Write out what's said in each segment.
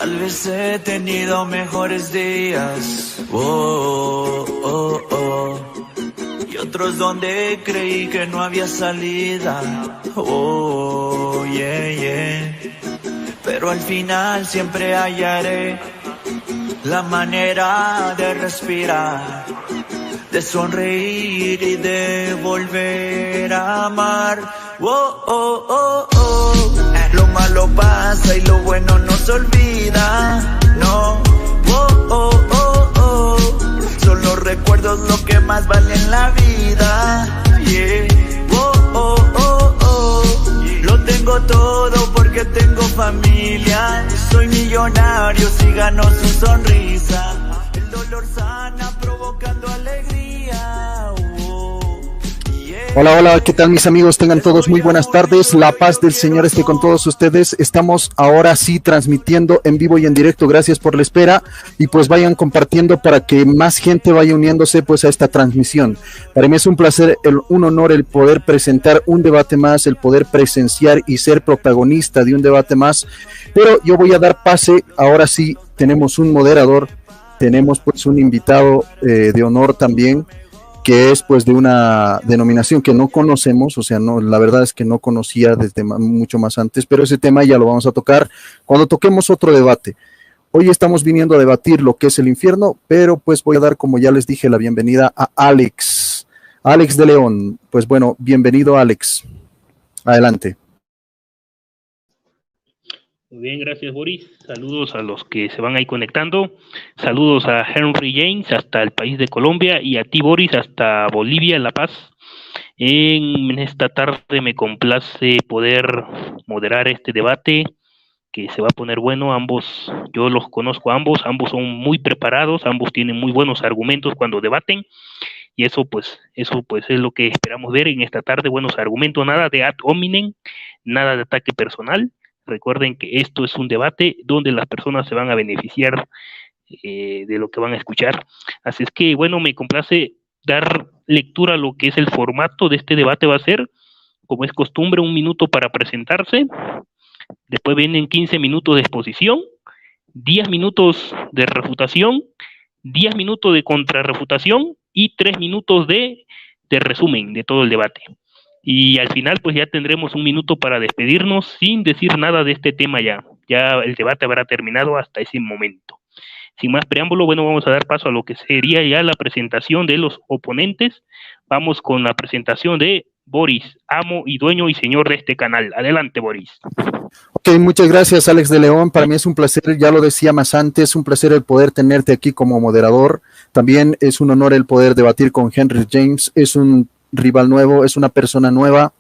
Tal vez he tenido mejores días, oh, oh, oh, y otros donde creí que no había salida, oh, yeah, yeah. Pero al final siempre hallaré la manera de respirar, de sonreír y de volver a amar. Oh, oh, oh, oh. Lo malo pasa y lo bueno no se olvida. No. Oh, oh, oh, oh. Son los recuerdos lo que más vale en la vida. Yeah. Oh, oh, oh, oh. Lo tengo todo porque tengo familia. Soy millonario si gano su sonrisa. El dolor sana provocando alegría. Hola, hola, ¿qué tal mis amigos? Tengan todos muy buenas tardes, la paz del Señor esté con todos ustedes. Estamos ahora sí transmitiendo en vivo y en directo, gracias por la espera y pues vayan compartiendo para que más gente vaya uniéndose pues a esta transmisión. Para mí es un placer, un honor el poder presentar un debate más, el poder presenciar y ser protagonista de un debate más, pero yo voy a dar pase, ahora sí tenemos un moderador, tenemos pues un invitado de honor también, que es pues de una denominación que no conocemos, o sea, no, la verdad es que no conocía desde mucho más antes, pero ese tema ya lo vamos a tocar cuando toquemos otro debate. Hoy estamos viniendo a debatir lo que es el infierno, pero pues voy a dar, como ya les dije, la bienvenida a Alex de León. Pues bueno, bienvenido Alex, adelante. Muy bien, gracias Boris. Saludos a los que se van ahí conectando. Saludos a Henry James hasta el país de Colombia y a ti Boris hasta Bolivia, La Paz. En esta tarde me complace poder moderar este debate que se va a poner bueno. Ambos, yo los conozco a ambos son muy preparados, ambos tienen muy buenos argumentos cuando debaten y eso pues es lo que esperamos ver en esta tarde, buenos argumentos, nada de ad hominem, nada de ataque personal. Recuerden que esto es un debate donde las personas se van a beneficiar de lo que van a escuchar. Así es que, bueno, me complace dar lectura a lo que es el formato de este debate. Va a ser, como es costumbre, 1 minuto para presentarse. Después vienen 15 minutos de exposición, 10 minutos de refutación, 10 minutos de contrarrefutación y 3 minutos de resumen de todo el debate. Y al final pues ya tendremos 1 minuto para despedirnos sin decir nada de este tema ya. Ya el debate habrá terminado hasta ese momento. Sin más preámbulo, bueno, vamos a dar paso a lo que sería ya la presentación de los oponentes. Vamos con la presentación de Boris, amo y dueño y señor de este canal. Adelante, Boris. Ok, muchas gracias Alex de León, para mí es un placer, ya lo decía más antes, un placer el poder tenerte aquí como moderador. También es un honor el poder debatir con Henry James, es un rival nuevo, es una persona nueva,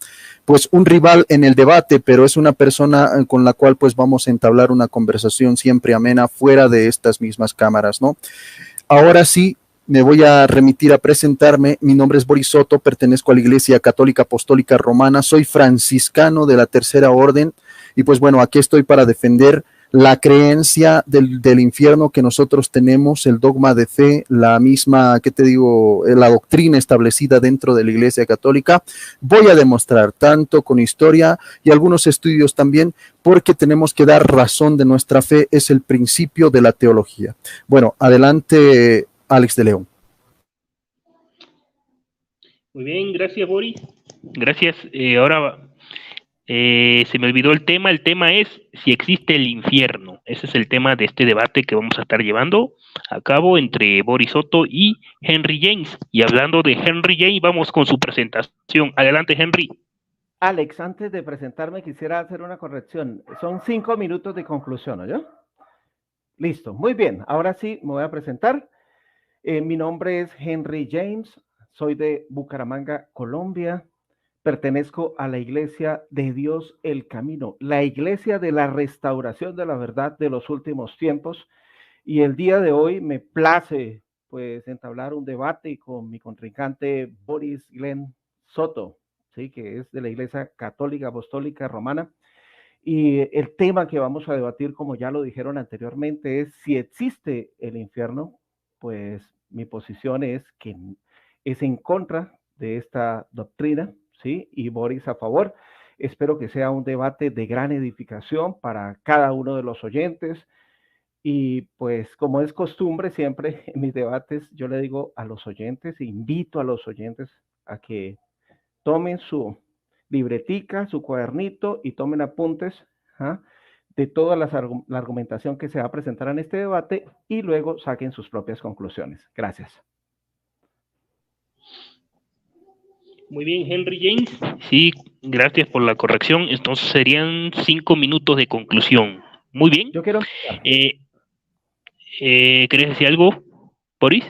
pues un rival en el debate, pero es una persona con la cual pues vamos a entablar una conversación siempre amena fuera de estas mismas cámaras, ¿no? Ahora sí, me voy a remitir a presentarme. Mi nombre es Boris Soto, pertenezco a la Iglesia Católica Apostólica Romana, soy franciscano de la Tercera Orden y pues bueno, aquí estoy para defender la creencia del infierno que nosotros tenemos, el dogma de fe, la misma, ¿qué te digo?, la doctrina establecida dentro de la Iglesia Católica. Voy a demostrar tanto con historia y algunos estudios también, porque tenemos que dar razón de nuestra fe, es el principio de la teología. Bueno, adelante, Alex de León. Muy bien, gracias Boris. Gracias. Ahora se me olvidó el tema es si existe el infierno. Ese es el tema de este debate que vamos a estar llevando a cabo entre Boris Soto y Henry James. Y hablando de Henry James, vamos con su presentación. Adelante, Henry. Alex, antes de presentarme quisiera hacer una corrección. Son 5 minutos de conclusión, ¿oyó? Listo, muy bien. Ahora sí me voy a presentar. Mi nombre es Henry James, soy de Bucaramanga, Colombia. Pertenezco a la Iglesia de Dios el Camino, la Iglesia de la Restauración de la Verdad de los últimos tiempos. Y el día de hoy me place pues entablar un debate con mi contrincante Boris Glenn Soto, ¿sí?, que es de la Iglesia Católica Apostólica Romana. Y el tema que vamos a debatir, como ya lo dijeron anteriormente, es si existe el infierno. Pues mi posición es que es en contra de esta doctrina, ¿sí? Y Boris a favor. Espero que sea un debate de gran edificación para cada uno de los oyentes. Y pues como es costumbre siempre en mis debates, yo le digo a los oyentes, invito a los oyentes a que tomen su libretica, su cuadernito y tomen apuntes, ¿ah?, de toda la argumentación que se va a presentar en este debate y luego saquen sus propias conclusiones. Gracias. Muy bien, Henry James. Sí, gracias por la corrección. Entonces serían 5 minutos de conclusión. Muy bien. Yo quiero... ¿Querés decir algo, Boris?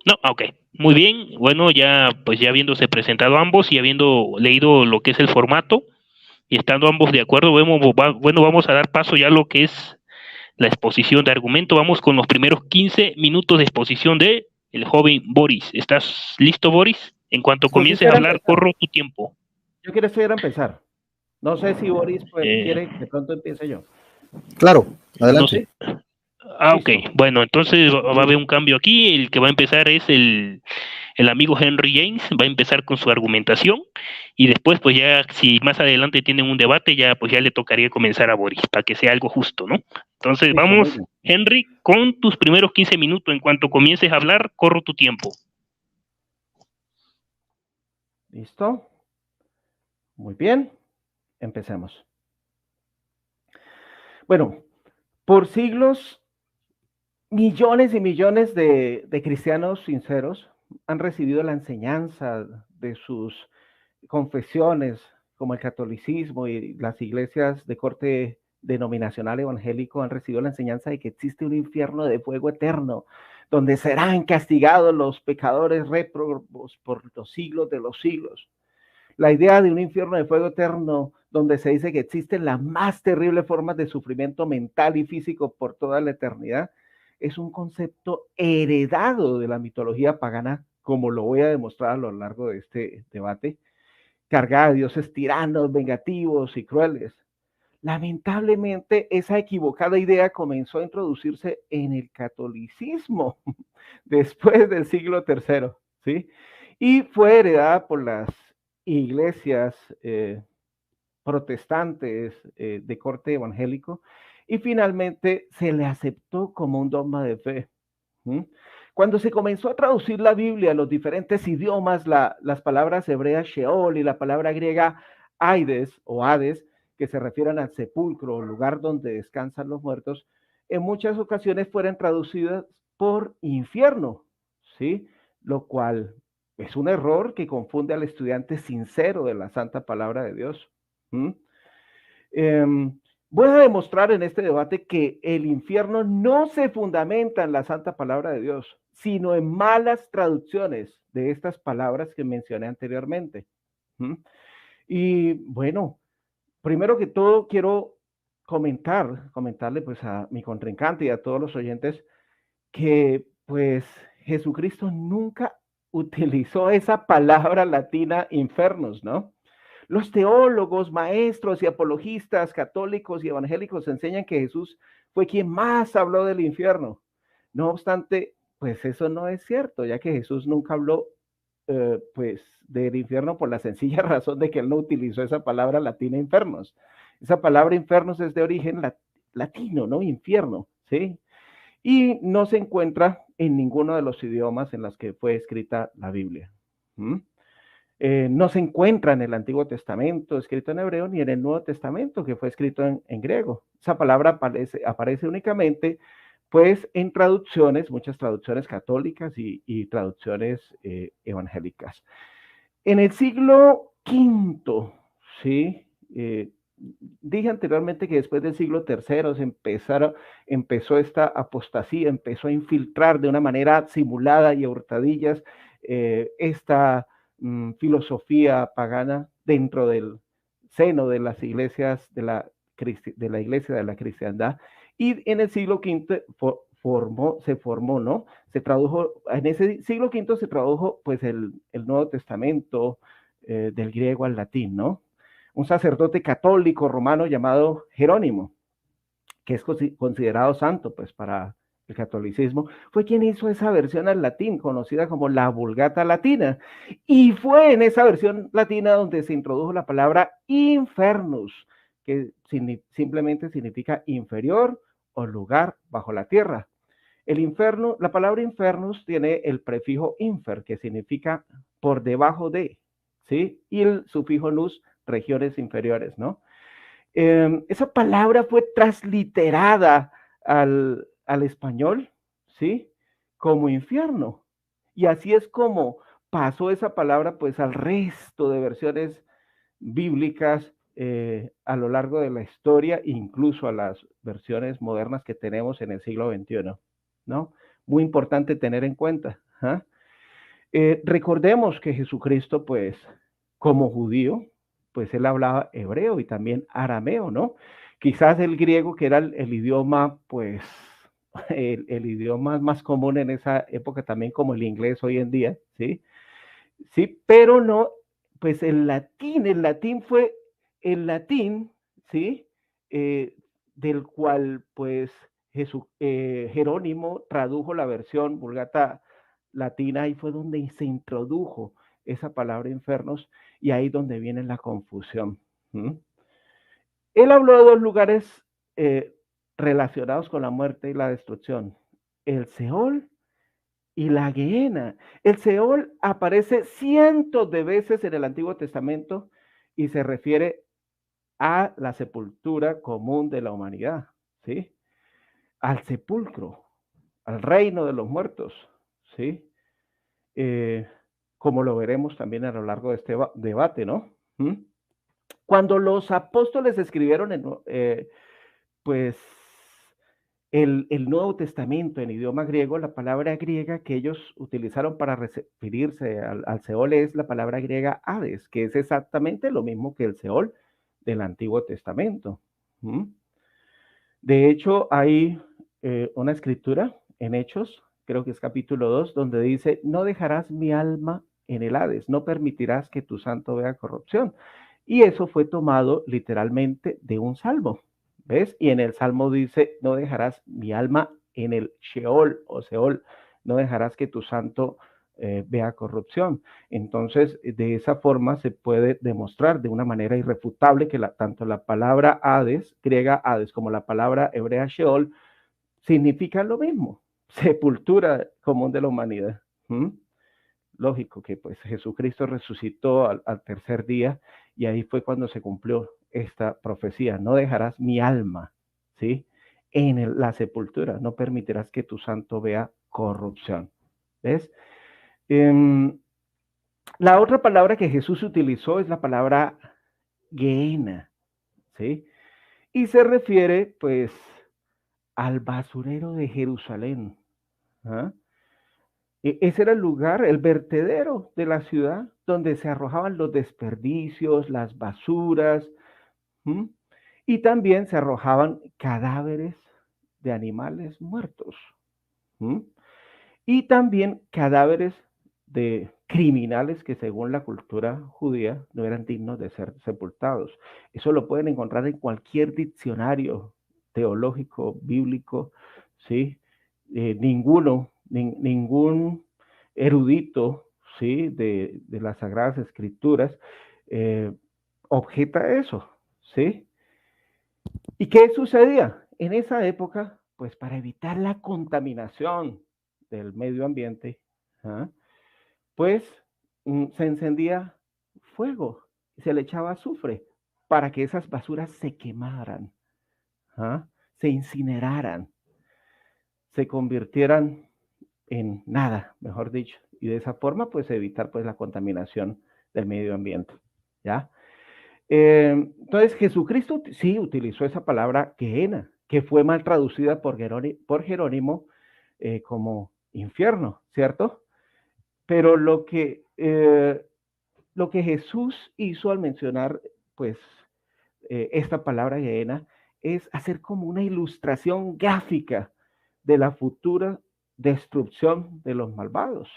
No, ok. Muy bien. Bueno, ya pues ya habiéndose presentado ambos y habiendo leído lo que es el formato y estando ambos de acuerdo, vamos a dar paso ya a lo que es la exposición de argumento. Vamos con los primeros 15 minutos de exposición de el joven Boris. ¿Estás listo, Boris? En cuanto comiences a hablar, corro tu tiempo. Yo quiero empezar. No sé si Boris quiere que de pronto empiece yo. Claro, adelante. No sé. Ok, bueno, entonces va a haber un cambio aquí. El que va a empezar es el amigo Henry James, va a empezar con su argumentación y después pues ya si más adelante tienen un debate ya pues ya le tocaría comenzar a Boris para que sea algo justo, ¿no? Entonces vamos, Henry, con tus primeros 15 minutos. En cuanto comiences a hablar, corro tu tiempo. ¿Listo? Muy bien, empecemos. Bueno, por siglos, millones y millones de cristianos sinceros han recibido la enseñanza de sus confesiones, como el catolicismo y las iglesias de corte denominacional evangélico han recibido la enseñanza de que existe un infierno de fuego eterno, donde serán castigados los pecadores réprobos por los siglos de los siglos. La idea de un infierno de fuego eterno, donde se dice que existen las más terribles formas de sufrimiento mental y físico por toda la eternidad, es un concepto heredado de la mitología pagana, como lo voy a demostrar a lo largo de este debate, cargada de dioses tiranos, vengativos y crueles. Lamentablemente, esa equivocada idea comenzó a introducirse en el catolicismo después del siglo III, ¿sí? Y fue heredada por las iglesias protestantes de corte evangélico y finalmente se le aceptó como un dogma de fe. Cuando se comenzó a traducir la Biblia a los diferentes idiomas, las palabras hebreas Sheol y la palabra griega Aides o Hades, que se refieren al sepulcro o lugar donde descansan los muertos, en muchas ocasiones fueron traducidas por infierno, ¿sí? Lo cual es un error que confunde al estudiante sincero de la santa palabra de Dios. Voy a demostrar en este debate que el infierno no se fundamenta en la santa palabra de Dios, sino en malas traducciones de estas palabras que mencioné anteriormente. Y bueno, primero que todo quiero comentarle pues a mi contrincante y a todos los oyentes que pues Jesucristo nunca utilizó esa palabra latina infernos, ¿no? Los teólogos, maestros y apologistas católicos y evangélicos enseñan que Jesús fue quien más habló del infierno. No obstante, pues eso no es cierto, ya que Jesús nunca habló pues del infierno por la sencilla razón de que él no utilizó esa palabra latina infernos. Esa palabra infernos es de origen latino, ¿no? Infierno, ¿sí? Y no se encuentra en ninguno de los idiomas en los que fue escrita la Biblia. No se encuentra en el Antiguo Testamento escrito en hebreo ni en el Nuevo Testamento que fue escrito en griego. Esa palabra aparece únicamente pues en traducciones, muchas traducciones católicas y traducciones evangélicas. En el siglo V, ¿sí? Dije anteriormente que después del siglo III empezó esta apostasía, empezó a infiltrar de una manera simulada y a hurtadillas esta filosofía pagana dentro del seno de las iglesias de la iglesia de la cristiandad, y en el siglo V se formó, ¿no? Se tradujo, en ese siglo V se tradujo pues el Nuevo Testamento del griego al latín, ¿no? Un sacerdote católico romano llamado Jerónimo, que es considerado santo pues para el catolicismo, fue quien hizo esa versión al latín, conocida como la Vulgata Latina, y fue en esa versión latina donde se introdujo la palabra infernus, que simplemente significa inferior o lugar bajo la tierra. El infierno, la palabra infernus tiene el prefijo infer, que significa por debajo de, ¿sí? Y el sufijo nus, regiones inferiores, ¿no? Esa palabra fue transliterada al español, ¿sí? Como infierno. Y así es como pasó esa palabra, pues, al resto de versiones bíblicas a lo largo de la historia, incluso a las versiones modernas que tenemos en el siglo XXI, ¿no? Muy importante tener en cuenta. Recordemos que Jesucristo, pues, como judío, pues él hablaba hebreo y también arameo, ¿no? Quizás el griego, que era el idioma, pues, el idioma más común en esa época, también como el inglés hoy en día, ¿sí? Sí, pero no, pues el latín fue el latín, ¿sí? Del cual, pues, Jerónimo tradujo la versión Vulgata latina, y fue donde se introdujo esa palabra infernos, y ahí donde viene la confusión. Él habló de dos lugares relacionados con la muerte y la destrucción: el Seol y la Gehenna. El Seol aparece cientos de veces en el Antiguo Testamento y se refiere a la sepultura común de la humanidad, ¿sí? Al sepulcro, al reino de los muertos, ¿sí? Como lo veremos también a lo largo de este debate, ¿no? Cuando los apóstoles escribieron pues el Nuevo Testamento en idioma griego, la palabra griega que ellos utilizaron para referirse al Seol es la palabra griega Hades, que es exactamente lo mismo que el Seol del Antiguo Testamento. De hecho, hay una escritura en Hechos, creo que es capítulo 2, donde dice: no dejarás mi alma en el Hades, no permitirás que tu santo vea corrupción. Y eso fue tomado literalmente de un salmo, ¿ves? Y en el salmo dice: no dejarás mi alma en el Sheol o Seol, no dejarás que tu santo vea corrupción. Entonces, de esa forma se puede demostrar de una manera irrefutable que tanto la palabra Hades, griega Hades, como la palabra hebrea Sheol significan lo mismo: sepultura común de la humanidad. Lógico que pues Jesucristo resucitó al tercer día, y ahí fue cuando se cumplió esta profecía: no dejarás mi alma, ¿sí? En la sepultura, no permitirás que tu santo vea corrupción. ¿Ves? La otra palabra que Jesús utilizó es la palabra Gehenna, ¿sí? Y se refiere pues al basurero de Jerusalén. Ese era el lugar, el vertedero de la ciudad, donde se arrojaban los desperdicios, las basuras, y también se arrojaban cadáveres de animales muertos, y también cadáveres de criminales que, según la cultura judía, no eran dignos de ser sepultados. Eso lo pueden encontrar en cualquier diccionario teológico, bíblico, ¿sí? Ningún erudito, ¿sí? de las Sagradas Escrituras objeta eso, ¿sí? ¿Y qué sucedía en esa época? Pues para evitar la contaminación del medio ambiente, pues se encendía fuego y se le echaba azufre para que esas basuras se quemaran, se incineraran, se convirtieran en nada, mejor dicho, y de esa forma pues evitar pues la contaminación del medio ambiente, ¿ya? Entonces Jesucristo sí utilizó esa palabra Gehenna, que fue mal traducida por Jerónimo como infierno, ¿cierto? Pero lo que Jesús hizo al mencionar pues esta palabra Gehenna es hacer como una ilustración gráfica de la futura destrucción de los malvados,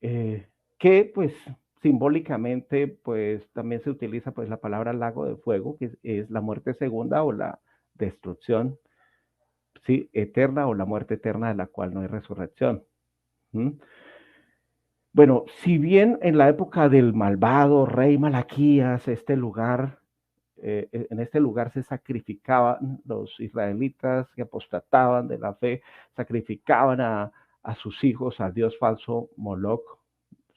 que pues simbólicamente pues también se utiliza pues la palabra lago de fuego, que es la muerte segunda o la destrucción, sí, eterna, o la muerte eterna de la cual no hay resurrección. Bueno, si bien en la época del malvado rey Malaquías este lugar en este lugar se sacrificaban los israelitas que apostataban de la fe, sacrificaban a sus hijos al dios falso Moloch,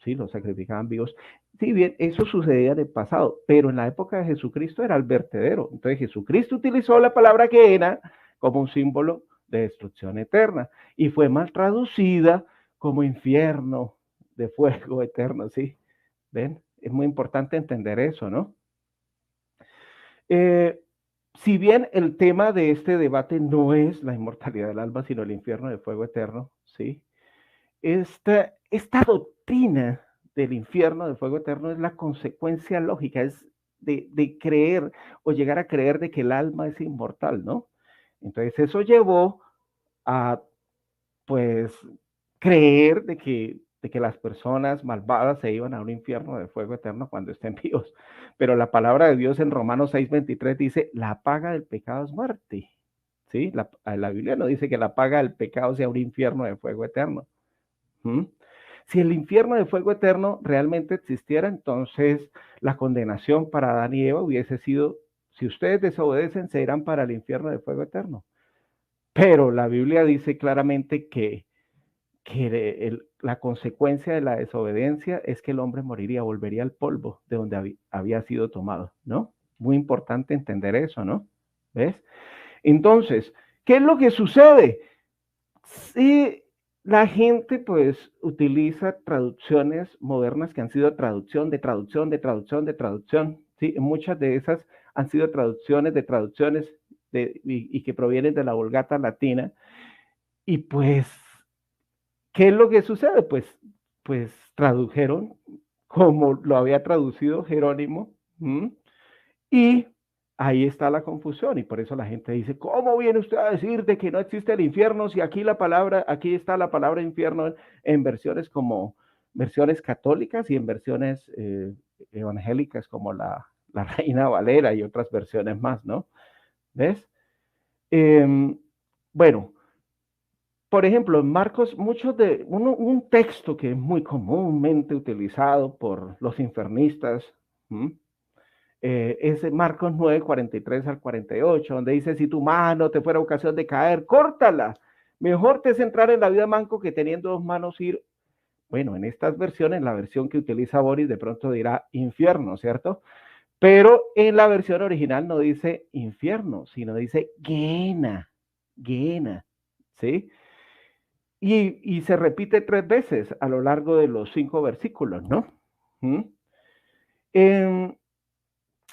¿sí? Los sacrificaban vivos. Sí, bien, eso sucedía en el pasado, pero en la época de Jesucristo era el vertedero. Entonces Jesucristo utilizó la palabra Gehenna como un símbolo de destrucción eterna y fue mal traducida como infierno de fuego eterno, ¿sí? ¿Ven? Es muy importante entender eso, ¿no? Si bien el tema de este debate no es la inmortalidad del alma, sino el infierno de fuego eterno, ¿sí? Esta doctrina del infierno de fuego eterno es la consecuencia lógica, es de creer o llegar a creer de que el alma es inmortal, ¿no? Entonces eso llevó a, pues, creer de que las personas malvadas se iban a un infierno de fuego eterno cuando estén vivos. Pero la palabra de Dios en Romanos 6:23 dice, la paga del pecado es muerte. ¿Sí? La Biblia no dice que la paga del pecado sea un infierno de fuego eterno. ¿Mm? Si el infierno de fuego eterno realmente existiera, entonces la condenación para Adán y Eva hubiese sido, si ustedes desobedecen, se irán para el infierno de fuego eterno. Pero la Biblia dice claramente que la consecuencia de la desobediencia es que el hombre moriría, volvería al polvo de donde había sido tomado, ¿no? Muy importante entender eso, ¿no? ¿Ves? Entonces, ¿qué es lo que sucede? Si la gente pues utiliza traducciones modernas que han sido traducción, ¿sí? Muchas de esas han sido traducciones de traducciones y que provienen de la Vulgata latina. Y pues, ¿qué es lo que sucede? Pues tradujeron como lo había traducido Jerónimo, y ahí está la confusión, y por eso la gente dice, ¿cómo viene usted a decir de que no existe el infierno si aquí está la palabra infierno en versiones como versiones católicas y en versiones evangélicas como la Reina Valera y otras versiones más, ¿no? ¿Ves? Bueno, por ejemplo, en Marcos, un texto que es muy comúnmente utilizado por los infernistas, es Marcos 9, 43 al 48, donde dice, si tu mano te fuera ocasión de caer, córtala. Mejor te es entrar en la vida manco que teniendo dos manos ir. Bueno, en estas versiones, la versión que utiliza Boris de pronto dirá infierno, ¿cierto? Pero en la versión original no dice infierno, sino dice Gehenna, ¿sí? Y se repite 3 veces a lo largo de los 5 versículos, ¿no?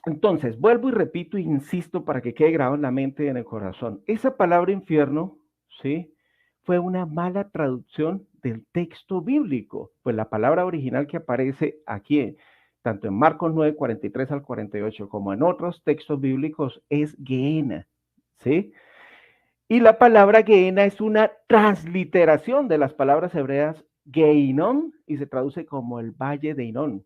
Entonces, vuelvo y repito e insisto para que quede grabado en la mente y en el corazón. Esa palabra infierno, ¿sí? Fue una mala traducción del texto bíblico. Pues la palabra original que aparece aquí, tanto en Marcos 9, 43 al 48, como en otros textos bíblicos, es Gehenna, ¿sí? Y la palabra Gehenna es una transliteración de las palabras hebreas Gehinnom y se traduce como el valle de Hinnom,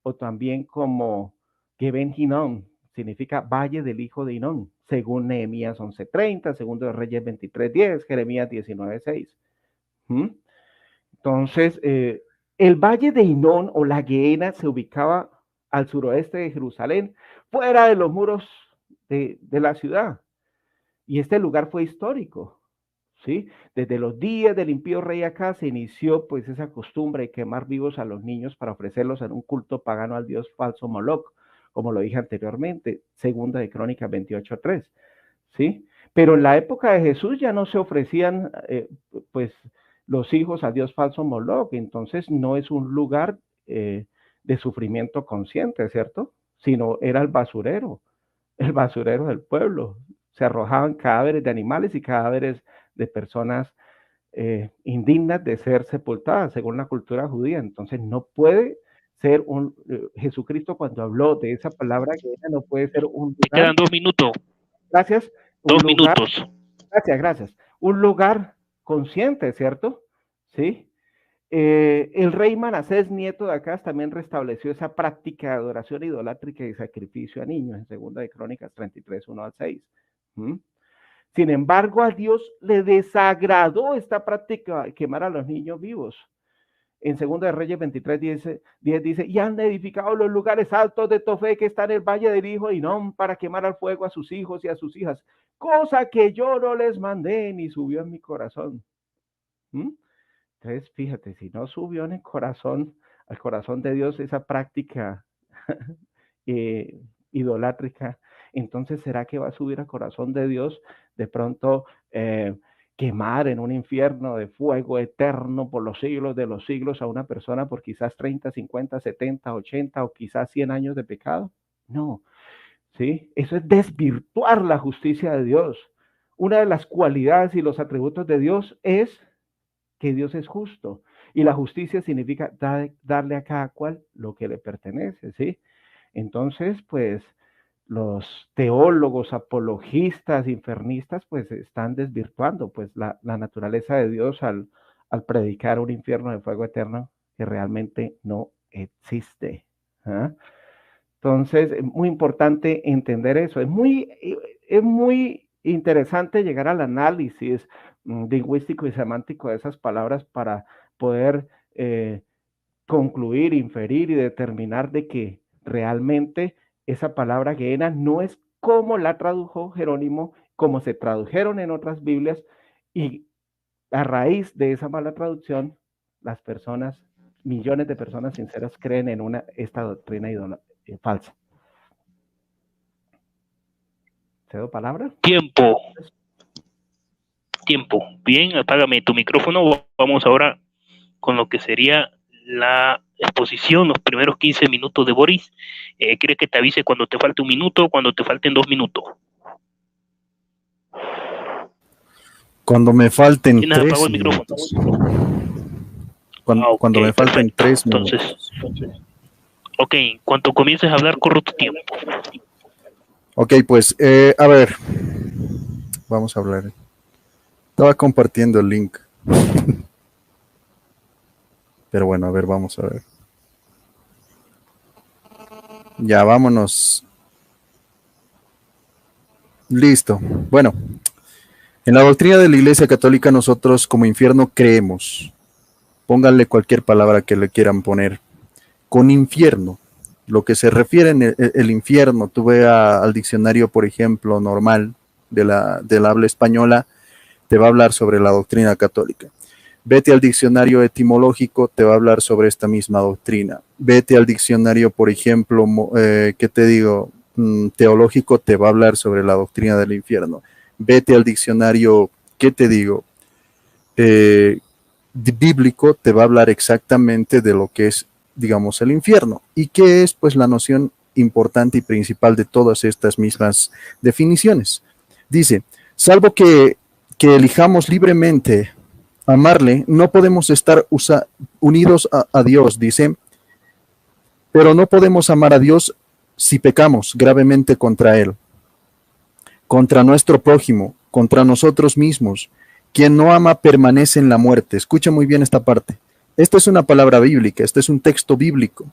o también como Geben Hinnom, significa valle del hijo de Hinnom, según Nehemías 11:30, segundo de Reyes 23:10, Jeremías 19:6. Entonces, el valle de Hinnom o la Gehenna se ubicaba al suroeste de Jerusalén, fuera de los muros de la ciudad. Y este lugar fue histórico, ¿sí? Desde los días del impío rey Acaz se inició pues esa costumbre de quemar vivos a los niños para ofrecerlos en un culto pagano al dios falso Moloch, como lo dije anteriormente, segunda de Crónicas 28:3, ¿sí? Pero en la época de Jesús ya no se ofrecían pues los hijos al dios falso Moloch, entonces no es un lugar de sufrimiento consciente, ¿cierto? Sino era el basurero del pueblo. Se arrojaban cadáveres de animales y cadáveres de personas indignas de ser sepultadas según la cultura judía. Entonces no puede ser Jesucristo cuando habló de esa palabra que no puede ser un lugar. Quedan 2 minutos. Gracias. 2 minutos. Gracias. Un lugar consciente, ¿cierto? Sí. El rey Manasés, nieto de Acaz, también restableció esa práctica de adoración idolátrica y sacrificio a niños en segunda de Crónicas 33, 1 al 6. Sin embargo, a Dios le desagradó esta práctica de quemar a los niños vivos. En 2 de Reyes 23, 10 dice, y han edificado los lugares altos de Tofet que está en el valle del Hijo Hinnom para quemar al fuego a sus hijos y a sus hijas, cosa que yo no les mandé ni subió en mi corazón. Entonces, fíjate, si no subió en el corazón, al corazón de Dios esa práctica idolátrica, entonces ¿será que va a subir al corazón de Dios de pronto quemar en un infierno de fuego eterno por los siglos de los siglos a una persona por quizás 30, 50, 70, 80 o quizás 100 años de pecado? No, ¿sí? Eso es desvirtuar la justicia de Dios. Una de las cualidades y los atributos de Dios es que Dios es justo. Y la justicia significa darle a cada cual lo que le pertenece, ¿sí? Entonces, pues, los teólogos, apologistas, infernistas, pues, están desvirtuando, pues, la naturaleza de Dios al predicar un infierno de fuego eterno que realmente no existe. ¿Ah? Entonces, es muy importante entender eso. Es muy interesante llegar al análisis lingüístico y semántico de esas palabras para poder concluir, inferir y determinar de que realmente esa palabra Gehenna no es como la tradujo Jerónimo, como se tradujeron en otras Biblias, y a raíz de esa mala traducción, las personas, millones de personas sinceras creen en esta doctrina falsa. ¿Cedo palabra? Tiempo. Bien, apágame tu micrófono. Vamos ahora con lo que sería la exposición, los primeros 15 minutos de Boris. ¿Quieres que te avise cuando te falte 1 minuto o cuando te falten 2 minutos? Cuando me falten 3 minutos. Cuando me falten 3 minutos. Entonces, ok, cuando comiences a hablar, corro tu tiempo. Ok, pues, a ver. Vamos a hablar. Estaba compartiendo el link. Pero bueno, a ver, vamos a ver. Ya, vámonos. Listo. Bueno, en la doctrina de la Iglesia Católica nosotros como infierno creemos. Pónganle cualquier palabra que le quieran poner. Con infierno, lo que se refiere en el infierno, tú ve al diccionario, por ejemplo, normal de la habla española, te va a hablar sobre la doctrina católica. Vete al diccionario etimológico, te va a hablar sobre esta misma doctrina. Vete al diccionario, por ejemplo, ¿qué te digo? Teológico, te va a hablar sobre la doctrina del infierno. Vete al diccionario, ¿qué te digo? Bíblico, te va a hablar exactamente de lo que es, digamos, el infierno. ¿Y qué es? Pues la noción importante y principal de todas estas mismas definiciones. Dice, salvo que elijamos libremente amarle, no podemos estar unidos a Dios, dice, pero no podemos amar a Dios si pecamos gravemente contra Él, contra nuestro prójimo, contra nosotros mismos. Quien no ama permanece en la muerte. Escucha muy bien esta parte. Esta es una palabra bíblica, este es un texto bíblico.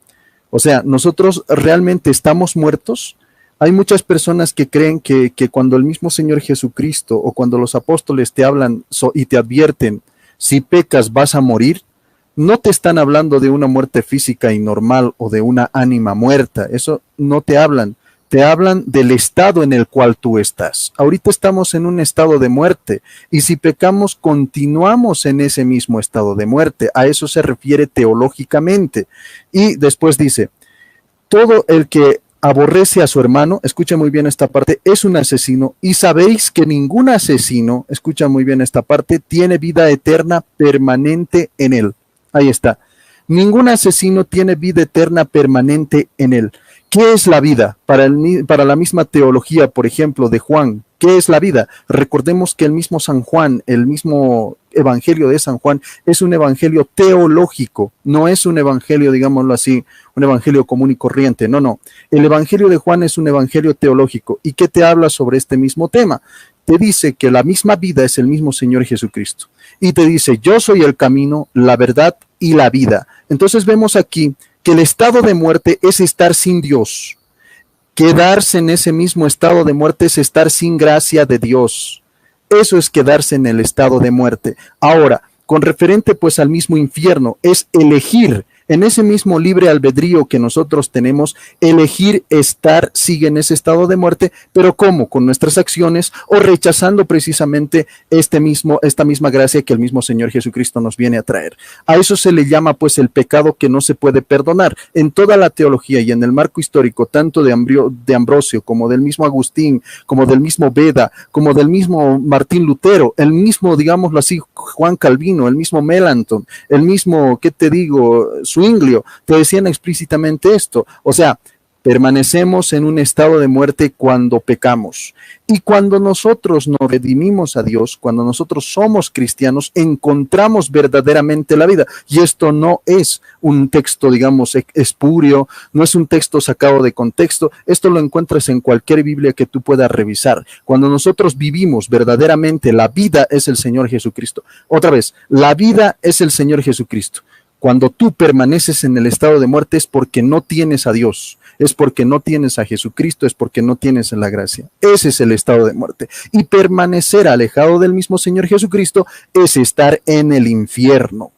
O sea, nosotros realmente estamos muertos. Hay muchas personas que creen que cuando el mismo Señor Jesucristo o cuando los apóstoles te hablan y te advierten, si pecas vas a morir, no te están hablando de una muerte física y normal o de una ánima muerta. Eso no te hablan. Te hablan del estado en el cual tú estás. Ahorita estamos en un estado de muerte y si pecamos continuamos en ese mismo estado de muerte. A eso se refiere teológicamente. Y después dice, todo el que aborrece a su hermano, escucha muy bien esta parte, es un asesino, y sabéis que ningún asesino, escucha muy bien esta parte, tiene vida eterna permanente en él. Ahí está. Ningún asesino tiene vida eterna permanente en él. ¿Qué es la vida? Para la misma teología, por ejemplo, de Juan, ¿qué es la vida? Recordemos que el mismo San Juan, el mismo evangelio de San Juan, es un evangelio teológico, no es un evangelio, digámoslo así, un evangelio común y corriente, no. El evangelio de Juan es un evangelio teológico. ¿Y qué te habla sobre este mismo tema? Te dice que la misma vida es el mismo Señor Jesucristo. Y te dice, yo soy el camino, la verdad y la vida. Entonces vemos aquí que el estado de muerte es estar sin Dios. Quedarse en ese mismo estado de muerte es estar sin gracia de Dios. Eso es quedarse en el estado de muerte. Ahora, con referente pues al mismo infierno, es elegir en ese mismo libre albedrío que nosotros tenemos, elegir estar, sigue en ese estado de muerte, pero ¿cómo? Con nuestras acciones o rechazando precisamente esta misma gracia que el mismo Señor Jesucristo nos viene a traer. A eso se le llama pues el pecado que no se puede perdonar. En toda la teología y en el marco histórico, tanto de Ambrosio como del mismo Agustín, como del mismo Beda, como del mismo Martín Lutero, el mismo, digámoslo así, Juan Calvino, el mismo Melanchthon, el mismo, ¿qué te digo?, Zwinglio, te decían explícitamente esto. O sea, permanecemos en un estado de muerte cuando pecamos. Y cuando nosotros nos redimimos a Dios, cuando nosotros somos cristianos, encontramos verdaderamente la vida. Y esto no es un texto, digamos, espurio, no es un texto sacado de contexto. Esto lo encuentras en cualquier Biblia que tú puedas revisar. Cuando nosotros vivimos verdaderamente, la vida es el Señor Jesucristo. Otra vez, la vida es el Señor Jesucristo. Cuando tú permaneces en el estado de muerte es porque no tienes a Dios, es porque no tienes a Jesucristo, es porque no tienes la gracia. Ese es el estado de muerte. Y permanecer alejado del mismo Señor Jesucristo es estar en el infierno.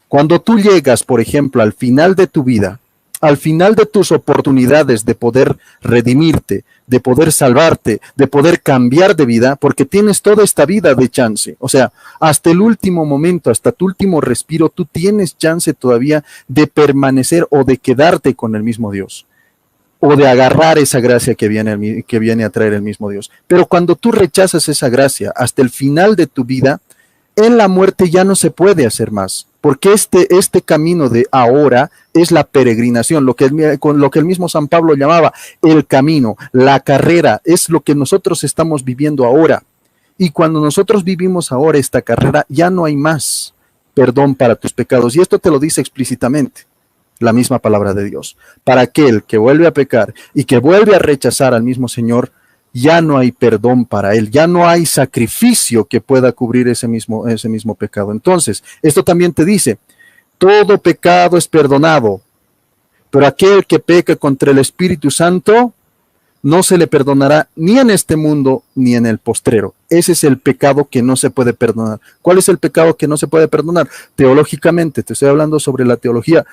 Cuando tú llegas, por ejemplo, al final de tu vida, al final de tus oportunidades de poder redimirte, de poder salvarte, de poder cambiar de vida, porque tienes toda esta vida de chance. O sea, hasta el último momento, hasta tu último respiro, tú tienes chance todavía de permanecer o de quedarte con el mismo Dios, o de agarrar esa gracia que viene a traer el mismo Dios. Pero cuando tú rechazas esa gracia hasta el final de tu vida, en la muerte ya no se puede hacer más, porque este camino de ahora es la peregrinación, con lo que el mismo San Pablo llamaba el camino, la carrera, es lo que nosotros estamos viviendo ahora. Y cuando nosotros vivimos ahora esta carrera, ya no hay más perdón para tus pecados. Y esto te lo dice explícitamente la misma palabra de Dios. Para aquel que vuelve a pecar y que vuelve a rechazar al mismo Señor, ya no hay perdón para él, ya no hay sacrificio que pueda cubrir ese mismo pecado. Entonces, esto también te dice, todo pecado es perdonado, pero aquel que peca contra el Espíritu Santo no se le perdonará ni en este mundo ni en el postrero. Ese es el pecado que no se puede perdonar. ¿Cuál es el pecado que no se puede perdonar? Teológicamente, te estoy hablando sobre la teología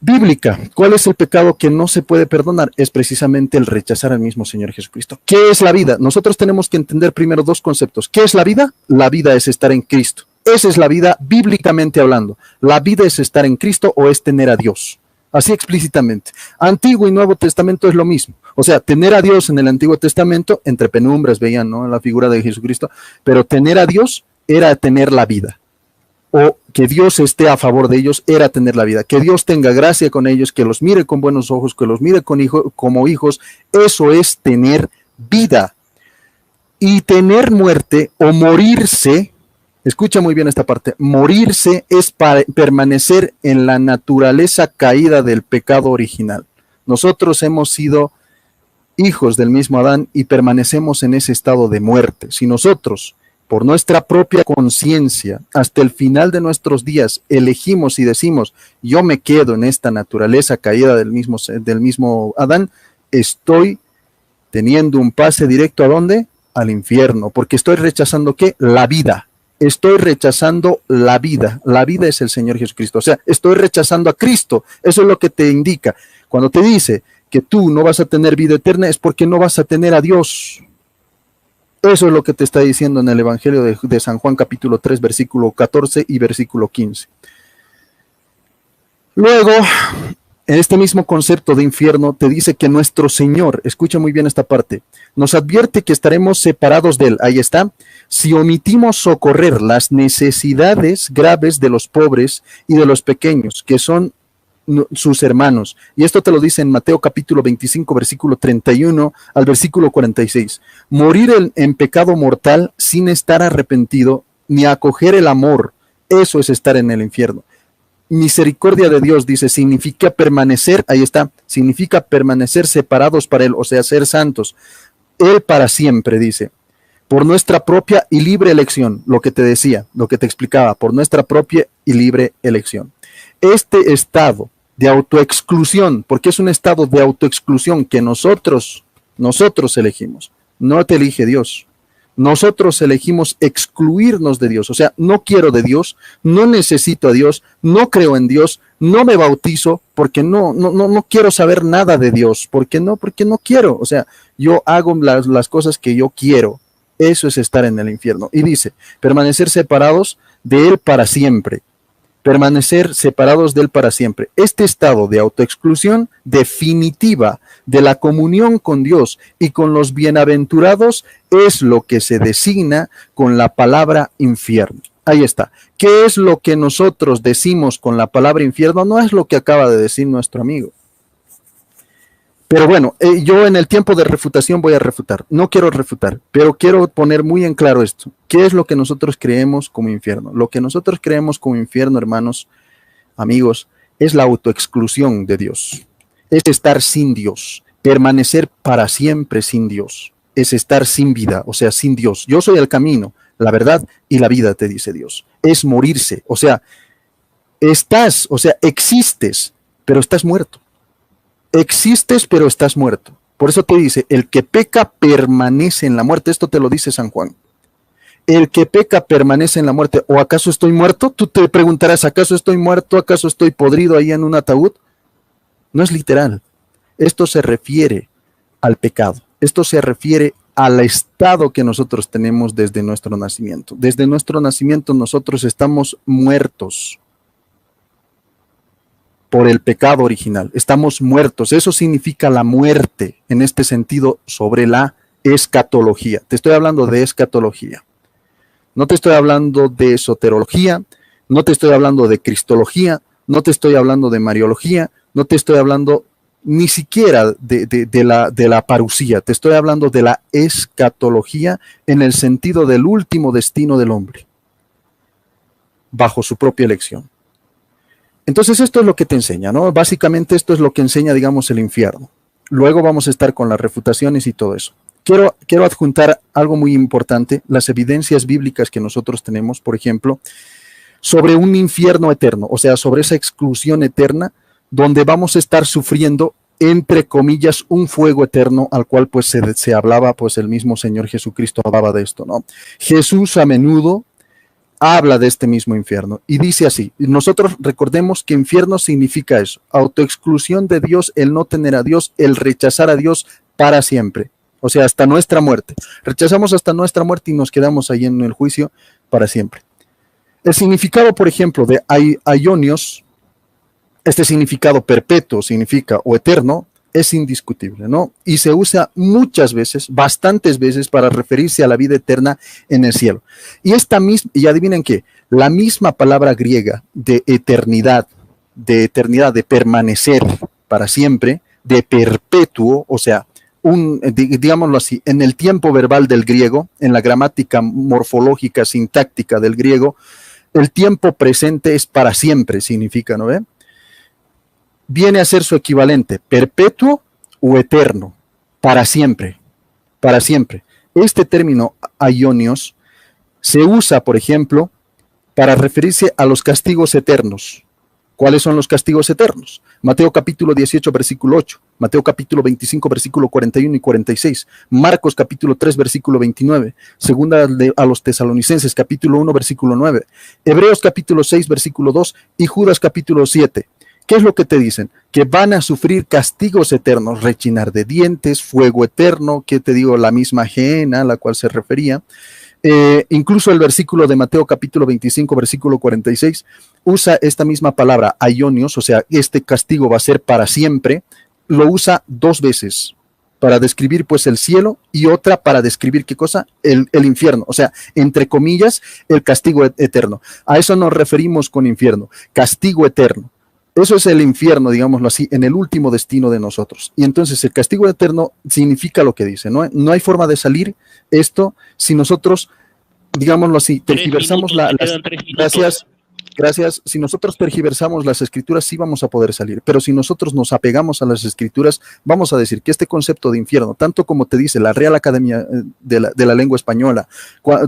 bíblica. ¿Cuál es el pecado que no se puede perdonar? Es precisamente el rechazar al mismo Señor Jesucristo. ¿Qué es la vida? Nosotros tenemos que entender primero dos conceptos. ¿Qué es la vida? La vida es estar en Cristo. Esa es la vida bíblicamente hablando. La vida es estar en Cristo o es tener a Dios. Así explícitamente. Antiguo y Nuevo Testamento es lo mismo. O sea, tener a Dios en el Antiguo Testamento, entre penumbras veían, ¿no?, la figura de Jesucristo, pero tener a Dios era tener la vida. O que Dios esté a favor de ellos era tener la vida. Que Dios tenga gracia con ellos, que los mire con buenos ojos, que los mire como hijos, eso es tener vida. Y tener muerte o morirse, escucha muy bien esta parte, morirse es para permanecer en la naturaleza caída del pecado original. Nosotros hemos sido hijos del mismo Adán y permanecemos en ese estado de muerte. Si nosotros, por nuestra propia conciencia, hasta el final de nuestros días, elegimos y decimos, yo me quedo en esta naturaleza caída del mismo Adán, estoy teniendo un pase directo ¿a dónde? Al infierno, porque estoy rechazando ¿qué? La vida. Estoy rechazando la vida. La vida es el Señor Jesucristo. O sea, estoy rechazando a Cristo. Eso es lo que te indica. Cuando te dice que tú no vas a tener vida eterna, es porque no vas a tener a Dios. Eso es lo que te está diciendo en el Evangelio de San Juan, capítulo 3, versículo 14 y versículo 15. Luego, en este mismo concepto de infierno, te dice que nuestro Señor, escucha muy bien esta parte, nos advierte que estaremos separados de Él, ahí está, si omitimos socorrer las necesidades graves de los pobres y de los pequeños, que son sus hermanos. Y esto te lo dice en Mateo capítulo 25, versículo 31 al versículo 46. Morir en pecado mortal sin estar arrepentido ni acoger el amor, eso es estar en el infierno. Misericordia de Dios, dice, significa permanecer, ahí está, significa permanecer separados para Él, o sea, ser santos. Él para siempre, dice, por nuestra propia y libre elección, lo que te decía, lo que te explicaba, por nuestra propia y libre elección. Este estado de autoexclusión, porque es un estado de autoexclusión que nosotros elegimos, no te elige Dios. Nosotros elegimos excluirnos de Dios, o sea, no quiero de Dios, no necesito a Dios, no creo en Dios, no me bautizo porque no quiero saber nada de Dios, porque no quiero, o sea, yo hago las cosas que yo quiero. Eso es estar en el infierno. Y dice, permanecer separados de Él para siempre. Permanecer separados de Él para siempre. Este estado de autoexclusión definitiva de la comunión con Dios y con los bienaventurados es lo que se designa con la palabra infierno. Ahí está. ¿Qué es lo que nosotros decimos con la palabra infierno? No es lo que acaba de decir nuestro amigo. Pero bueno, yo en el tiempo de refutación voy a refutar. No quiero refutar, pero quiero poner muy en claro esto. ¿Qué es lo que nosotros creemos como infierno? Lo que nosotros creemos como infierno, hermanos, amigos, es la autoexclusión de Dios. Es estar sin Dios, permanecer para siempre sin Dios. Es estar sin vida, o sea, sin Dios. Yo soy el camino, la verdad y la vida, te dice Dios. Es morirse, o sea, existes, pero estás muerto. Existes, pero estás muerto. Por eso te dice, el que peca permanece en la muerte. Esto te lo dice San Juan. El que peca permanece en la muerte. ¿O acaso estoy muerto? Tú te preguntarás, ¿acaso estoy muerto? ¿Acaso estoy podrido ahí en un ataúd? No es literal. Esto se refiere al pecado. Esto se refiere al estado que nosotros tenemos desde nuestro nacimiento. Desde nuestro nacimiento nosotros estamos muertos por el pecado original. Estamos muertos. Eso significa la muerte en este sentido sobre la escatología. Te estoy hablando de escatología. No te estoy hablando de esoterología, no te estoy hablando de cristología, no te estoy hablando de mariología, no te estoy hablando ni siquiera de la parucía. Te estoy hablando de la escatología en el sentido del último destino del hombre, bajo su propia elección. Entonces esto es lo que te enseña, ¿no? Básicamente esto es lo que enseña, digamos, el infierno. Luego vamos a estar con las refutaciones y todo eso. Quiero adjuntar algo muy importante, las evidencias bíblicas que nosotros tenemos, por ejemplo, sobre un infierno eterno, o sea, sobre esa exclusión eterna, donde vamos a estar sufriendo, entre comillas, un fuego eterno, al cual pues se hablaba, pues el mismo Señor Jesucristo hablaba de esto, ¿no? Jesús a menudo habla de este mismo infierno y dice así, nosotros recordemos que infierno significa eso, autoexclusión de Dios, el no tener a Dios, el rechazar a Dios para siempre, o sea, hasta nuestra muerte. Rechazamos hasta nuestra muerte y nos quedamos ahí en el juicio para siempre. El significado, por ejemplo, de aionios, este significado perpetuo significa o eterno, es indiscutible, ¿no? Y se usa muchas veces, bastantes veces, para referirse a la vida eterna en el cielo. Y y adivinen qué, la misma palabra griega de eternidad, de permanecer para siempre, de perpetuo, o sea, digámoslo así, en el tiempo verbal del griego, en la gramática morfológica, sintáctica del griego, el tiempo presente es para siempre, significa, ¿no ve? Viene a ser su equivalente, perpetuo o eterno, para siempre, para siempre. Este término aionios se usa, por ejemplo, para referirse a los castigos eternos. ¿Cuáles son los castigos eternos? Mateo capítulo 18, versículo 8, Mateo capítulo 25, versículo 41 y 46, Marcos capítulo 3, versículo 29, segunda a los tesalonicenses capítulo 1, versículo 9, Hebreos capítulo 6, versículo 2 y Judas capítulo 7. ¿Qué es lo que te dicen? Que van a sufrir castigos eternos, rechinar de dientes, fuego eterno, que te digo, la misma gehenna a la cual se refería. Incluso el versículo de Mateo capítulo 25, versículo 46, usa esta misma palabra, aionios, o sea, este castigo va a ser para siempre, lo usa dos veces para describir pues el cielo y otra para describir ¿qué cosa? El infierno, o sea, entre comillas, el castigo eterno. A eso nos referimos con infierno, castigo eterno. Eso es el infierno, digámoslo así, en el último destino de nosotros. Y entonces el castigo eterno significa lo que dice, ¿no? No hay forma de salir esto si nosotros, digámoslo así, tergiversamos gracias. Gracias. Si nosotros tergiversamos las escrituras, sí vamos a poder salir, pero si nosotros nos apegamos a las escrituras, vamos a decir que este concepto de infierno, tanto como te dice la Real Academia de la Lengua Española,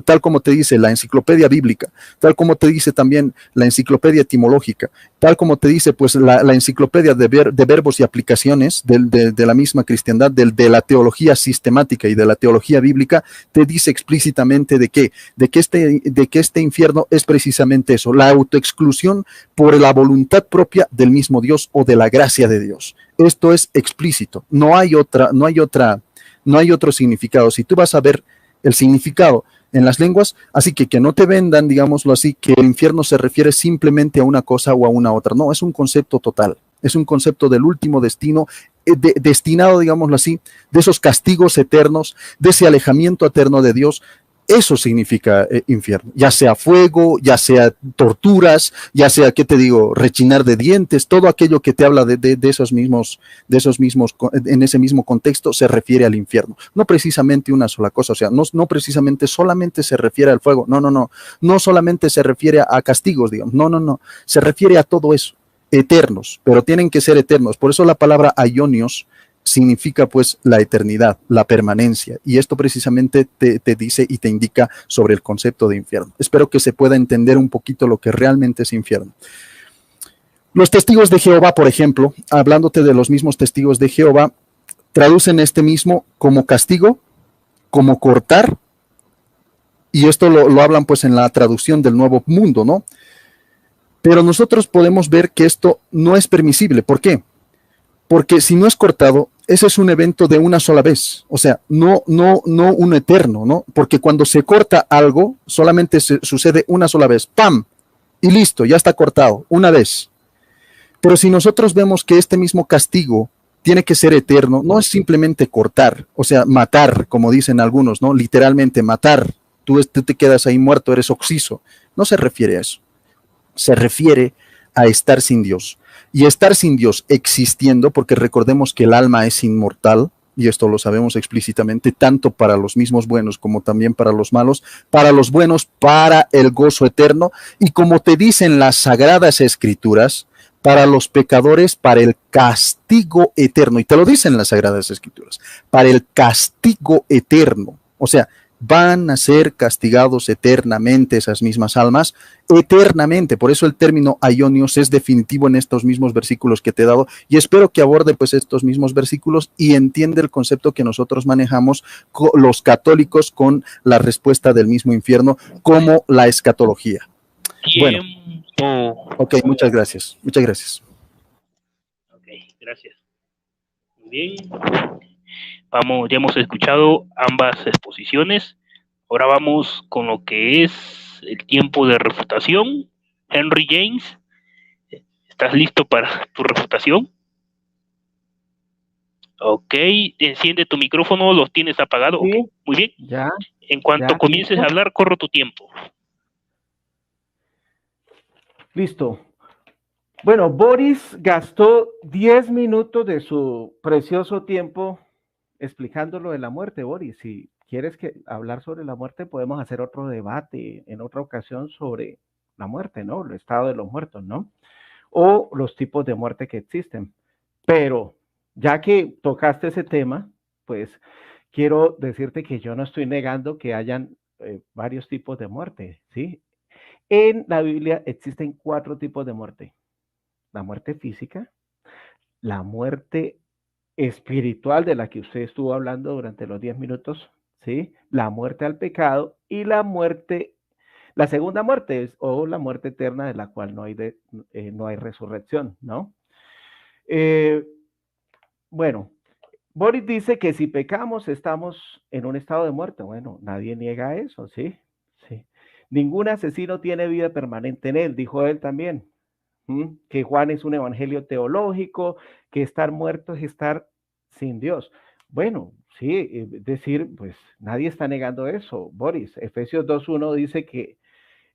tal como te dice la Enciclopedia Bíblica, tal como te dice también la Enciclopedia Etimológica, tal como te dice pues la Enciclopedia de Verbos y Aplicaciones de la misma cristiandad, de la teología sistemática y de la teología bíblica, te dice explícitamente de que este infierno es precisamente eso, la autoexclusión por la voluntad propia del mismo Dios o de la gracia de Dios. Esto es explícito, no hay otro significado. Si tú vas a ver el significado en las lenguas, así que no te vendan, digámoslo así, que el infierno se refiere simplemente a una cosa o a una otra. No, es un concepto total, es un concepto del último destino, destinado, digámoslo así, de esos castigos eternos, de ese alejamiento eterno de Dios. Eso significa infierno, ya sea fuego, ya sea torturas, ya sea, ¿qué te digo?, rechinar de dientes, todo aquello que te habla de esos mismos, en ese mismo contexto se refiere al infierno. No precisamente una sola cosa, o sea, no precisamente solamente se refiere al fuego, no solamente se refiere a castigos, digamos, no, se refiere a todo eso, eternos, pero tienen que ser eternos. Por eso la palabra aionios significa pues la eternidad, la permanencia, y esto precisamente te dice y te indica sobre el concepto de infierno. Espero que se pueda entender un poquito lo que realmente es infierno. Los testigos de Jehová, por ejemplo, hablándote de los mismos testigos de Jehová, traducen este mismo como castigo, como cortar, y esto lo hablan pues en la traducción del Nuevo Mundo, ¿no? Pero nosotros podemos ver que esto no es permisible. ¿Por qué? Porque si no es cortado, ese es un evento de una sola vez, o sea, no un eterno, ¿no? Porque cuando se corta algo, solamente sucede una sola vez, ¡pam! Y listo, ya está cortado, una vez. Pero si nosotros vemos que este mismo castigo tiene que ser eterno, no es simplemente cortar, o sea, matar, como dicen algunos, ¿no? Literalmente matar, tú te quedas ahí muerto, eres occiso. No se refiere a eso, se refiere a estar sin Dios. Y estar sin Dios existiendo, porque recordemos que el alma es inmortal, y esto lo sabemos explícitamente, tanto para los mismos buenos como también para los malos, para los buenos, para el gozo eterno, y como te dicen las sagradas escrituras, para los pecadores, para el castigo eterno, y te lo dicen las sagradas escrituras, para el castigo eterno, o sea, van a ser castigados eternamente esas mismas almas, eternamente. Por eso el término aionios es definitivo en estos mismos versículos que te he dado, y espero que aborde pues estos mismos versículos y entienda el concepto que nosotros manejamos los católicos con la respuesta del mismo infierno como la escatología. Bueno, ok, muchas gracias. Ok, gracias. Muy bien. Vamos, ya hemos escuchado ambas exposiciones. Ahora vamos con lo que es el tiempo de refutación. Henry James, ¿estás listo para tu refutación? Ok, enciende tu micrófono, ¿los tienes apagados? Sí, okay. Muy bien. Ya. En cuanto Ya, comiences listo. a hablar, corro tu tiempo. Listo. Bueno, Boris gastó 10 minutos de su precioso tiempo explicando lo de la muerte, Boris. Si quieres hablar sobre la muerte, podemos hacer otro debate en otra ocasión sobre la muerte, ¿no? El estado de los muertos, ¿no? O los tipos de muerte que existen. Pero ya que tocaste ese tema, pues quiero decirte que yo no estoy negando que hayan varios tipos de muerte, ¿sí? En la Biblia existen 4 tipos de muerte. La muerte física, la muerte espiritual de la que usted estuvo hablando durante los 10 minutos, ¿sí? La muerte al pecado y la segunda muerte o la muerte eterna de la cual no hay resurrección, ¿no? Bueno, Boris dice que si pecamos estamos en un estado de muerte. Bueno, nadie niega eso, ¿sí? Sí. Ningún asesino tiene vida permanente en él, dijo él también. Que Juan es un evangelio teológico, que estar muerto es estar sin Dios. Bueno, sí, es decir, pues nadie está negando eso, Boris. Efesios 2:1 dice que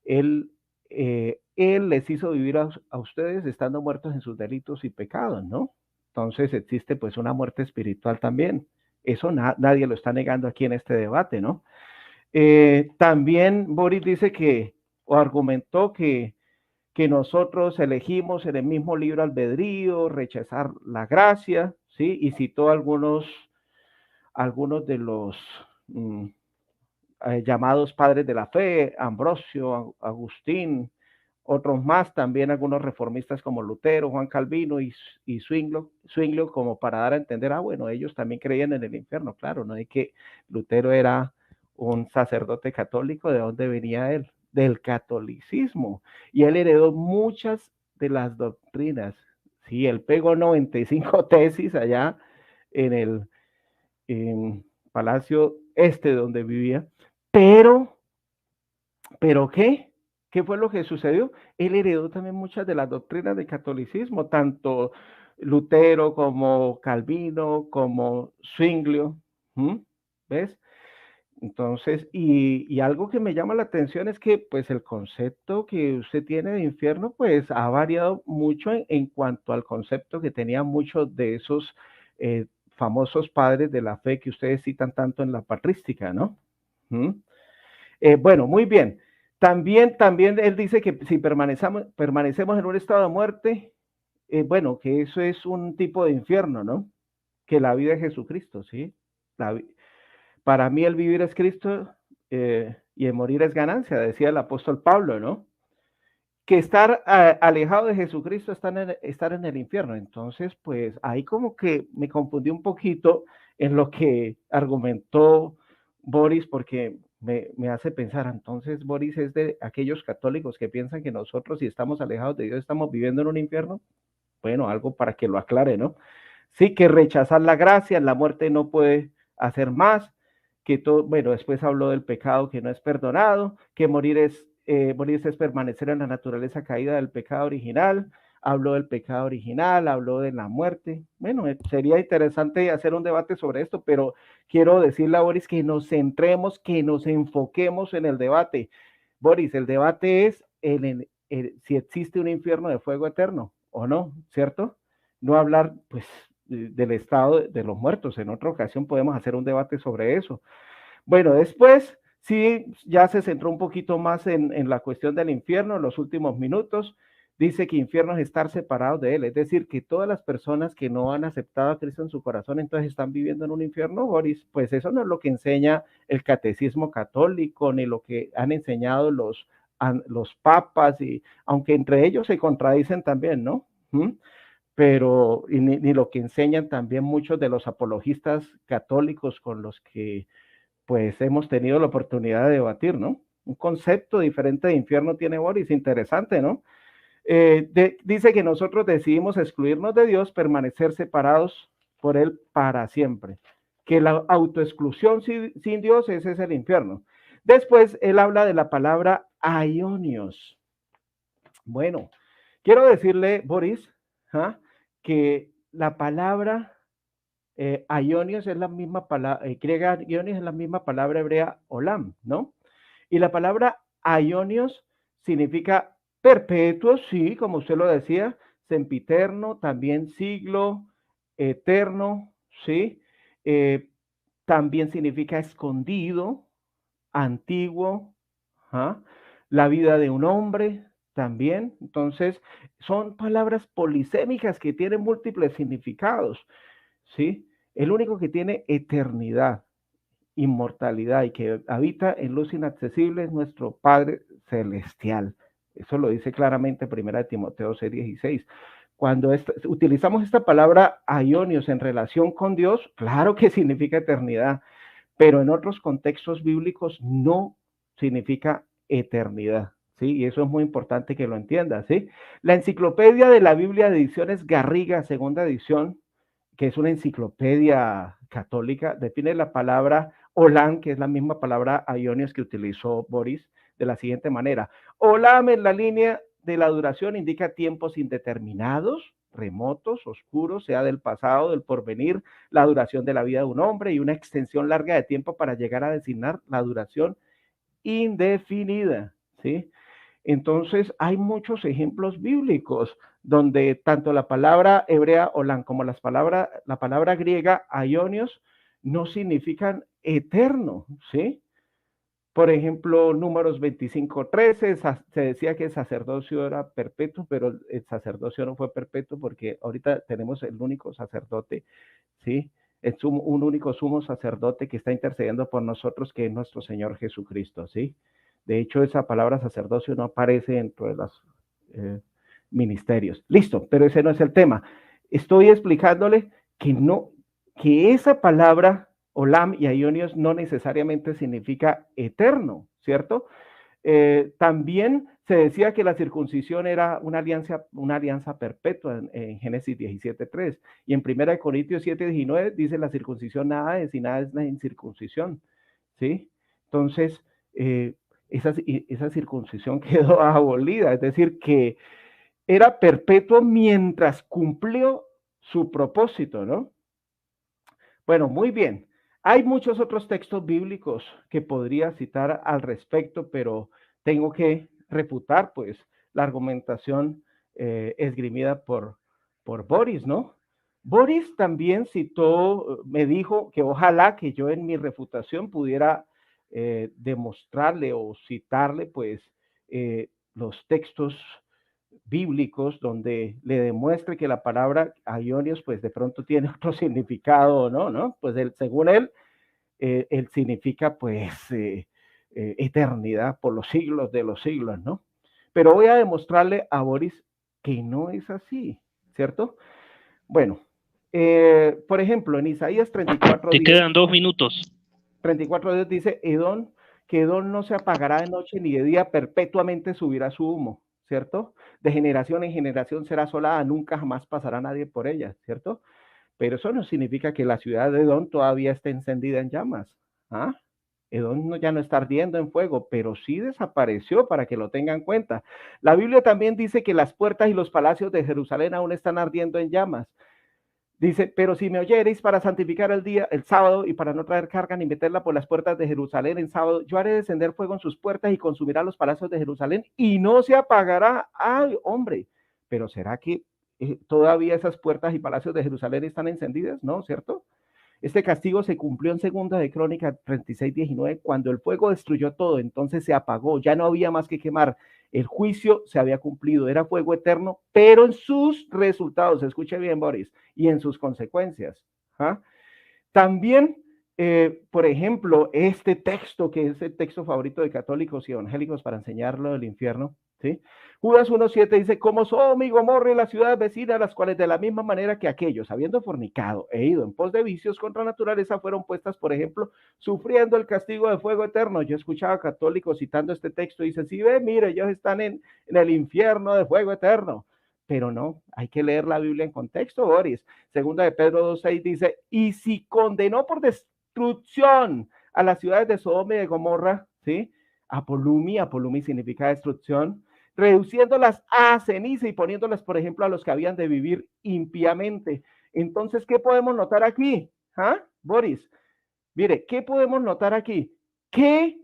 él les hizo vivir a ustedes estando muertos en sus delitos y pecados, ¿no? Entonces existe pues una muerte espiritual también. Eso nadie lo está negando aquí en este debate, ¿no? También Boris dice o argumentó que que nosotros elegimos en el mismo libre albedrío, rechazar la gracia, ¿sí? Y citó algunos de los llamados padres de la fe, Ambrosio, Agustín, otros más, también algunos reformistas como Lutero, Juan Calvino y Zwinglio, como para dar a entender, bueno, ellos también creían en el infierno, claro, no es que Lutero era un sacerdote católico. ¿De dónde venía él? Del catolicismo, y él heredó muchas de las doctrinas. Sí, él pegó 95 tesis allá en el Palacio donde vivía, pero ¿qué? ¿Qué fue lo que sucedió? Él heredó también muchas de las doctrinas del catolicismo, tanto Lutero como Calvino, como Zwinglio, ¿ves? Entonces, y algo que me llama la atención es que, pues, el concepto que usted tiene de infierno, pues, ha variado mucho en cuanto al concepto que tenían muchos de esos famosos padres de la fe que ustedes citan tanto en la patrística, ¿no? Bueno, muy bien. También él dice que si permanecemos en un estado de muerte, bueno, que eso es un tipo de infierno, ¿no? Que la vida es Jesucristo, ¿sí? Para mí el vivir es Cristo y el morir es ganancia, decía el apóstol Pablo, ¿no? Que estar alejado de Jesucristo es estar en el infierno. Entonces, pues ahí como que me confundí un poquito en lo que argumentó Boris, porque me hace pensar, entonces Boris es de aquellos católicos que piensan que nosotros, si estamos alejados de Dios, estamos viviendo en un infierno. Bueno, algo para que lo aclare, ¿no? Sí, que rechazar la gracia, la muerte no puede hacer más, que todo, bueno, después habló del pecado que no es perdonado, que morirse es permanecer en la naturaleza caída del pecado original, habló del pecado original, habló de la muerte. Bueno, sería interesante hacer un debate sobre esto, pero quiero decirle a Boris que nos centremos, que nos enfoquemos en el debate. Boris, el debate es si existe un infierno de fuego eterno o no, ¿cierto? No hablar, pues, del estado de los muertos. En otra ocasión podemos hacer un debate sobre eso. Bueno, después sí, ya se centró un poquito más en la cuestión del infierno en los últimos minutos. Dice que infierno es estar separados de él, es decir, que todas las personas que no han aceptado a Cristo en su corazón, entonces están viviendo en un infierno, Boris. Pues eso no es lo que enseña el catecismo católico, ni lo que han enseñado los papas, y aunque entre ellos se contradicen también, ¿no? Pero ni lo que enseñan también muchos de los apologistas católicos con los que pues hemos tenido la oportunidad de debatir, ¿no? Un concepto diferente de infierno tiene Boris, interesante, ¿no? Dice que nosotros decidimos excluirnos de Dios, permanecer separados por Él para siempre, que la autoexclusión sin Dios, ese es el infierno. Después él habla de la palabra aionios. Bueno, quiero decirle, Boris, que la palabra aionios es la misma palabra, griega aionios es la misma palabra hebrea olam, ¿no? Y la palabra aionios significa perpetuo, sí, como usted lo decía, sempiterno, también siglo, eterno, sí. También significa escondido, antiguo, la vida de un hombre también. Entonces, son palabras polisémicas que tienen múltiples significados, ¿sí? El único que tiene eternidad, inmortalidad y que habita en luz inaccesible es nuestro Padre Celestial. Eso lo dice claramente 1 Timoteo 6:16. Cuando utilizamos esta palabra aionios en relación con Dios, claro que significa eternidad, pero en otros contextos bíblicos no significa eternidad, ¿sí? Y eso es muy importante que lo entiendas, ¿sí? La enciclopedia de la Biblia de ediciones Garriga, segunda edición, que es una enciclopedia católica, define la palabra olam, que es la misma palabra aionios que utilizó Boris, de la siguiente manera. Olam en la línea de la duración indica tiempos indeterminados, remotos, oscuros, sea del pasado, del porvenir, la duración de la vida de un hombre y una extensión larga de tiempo para llegar a designar la duración indefinida, ¿sí? Entonces, hay muchos ejemplos bíblicos donde tanto la palabra hebrea olam como la palabra griega aionios no significan eterno, ¿sí? Por ejemplo, Números 25:13, se decía que el sacerdocio era perpetuo, pero el sacerdocio no fue perpetuo porque ahorita tenemos el único sacerdote, ¿sí? Un único sumo sacerdote que está intercediendo por nosotros, que es nuestro Señor Jesucristo, ¿sí? De hecho, esa palabra sacerdocio no aparece dentro de los ministerios. Listo, pero ese no es el tema. Estoy explicándole que esa palabra Olam y Aionios no necesariamente significa eterno, ¿cierto? También se decía que la circuncisión era una alianza perpetua en Génesis 17:3, y en 1 Corintios 7:19 dice la circuncisión nada es y nada es la incircuncisión, ¿sí? Entonces, esa circuncisión quedó abolida, es decir, que era perpetuo mientras cumplió su propósito, ¿no? Bueno, muy bien. Hay muchos otros textos bíblicos que podría citar al respecto, pero tengo que refutar, pues, la argumentación esgrimida por Boris, ¿no? Boris también citó, me dijo que ojalá que yo en mi refutación pudiera demostrarle o citarle, pues, los textos bíblicos donde le demuestre que la palabra aionios pues de pronto tiene otro significado, ¿no? Pues según él significa pues eternidad por los siglos de los siglos, ¿no? Pero voy a demostrarle a Boris que no es así, ¿cierto? Bueno, por ejemplo, en Isaías 34. Te quedan 2 minutos. 34:10 dice, que Edom no se apagará de noche ni de día, perpetuamente subirá su humo, ¿cierto? De generación en generación será asolada, nunca jamás pasará nadie por ella, ¿cierto? Pero eso no significa que la ciudad de Edom todavía esté encendida en llamas. ¿Ah? Edom ya no está ardiendo en fuego, pero sí desapareció, para que lo tengan en cuenta. La Biblia también dice que las puertas y los palacios de Jerusalén aún están ardiendo en llamas. Dice, pero si me oyereis para santificar el sábado, y para no traer carga ni meterla por las puertas de Jerusalén en sábado, yo haré descender fuego en sus puertas y consumirá los palacios de Jerusalén y no se apagará. Ay, hombre, pero ¿será que todavía esas puertas y palacios de Jerusalén están encendidas? ¿No? ¿Cierto? Este castigo se cumplió en 2 de Crónicas 36:19, cuando el fuego destruyó todo, entonces se apagó, ya no había más que quemar. El juicio se había cumplido, era fuego eterno, pero en sus resultados, escuche bien, Boris, y en sus consecuencias. ¿Ah? También, por ejemplo, este texto, que es el texto favorito de católicos y evangélicos para enseñarlo del infierno, ¿sí? Judas 1:7 dice, como Sodoma y Gomorra y las ciudades vecinas, las cuales de la misma manera que aquellos, habiendo fornicado e ido en pos de vicios contra naturaleza, fueron puestas, por ejemplo, sufriendo el castigo de fuego eterno. Yo escuchaba católicos citando este texto y dicen, sí, ve, mire, ellos están en el infierno de fuego eterno. Pero no, hay que leer la Biblia en contexto, Boris. Segunda de Pedro 2:6 dice, y si condenó por destrucción a las ciudades de Sodoma y de Gomorra, ¿sí? Apolumi significa destrucción, reduciéndolas a ceniza y poniéndolas, por ejemplo, a los que habían de vivir impíamente. Entonces, ¿qué podemos notar aquí? ¿Ah? Boris, mire, ¿qué podemos notar aquí? Que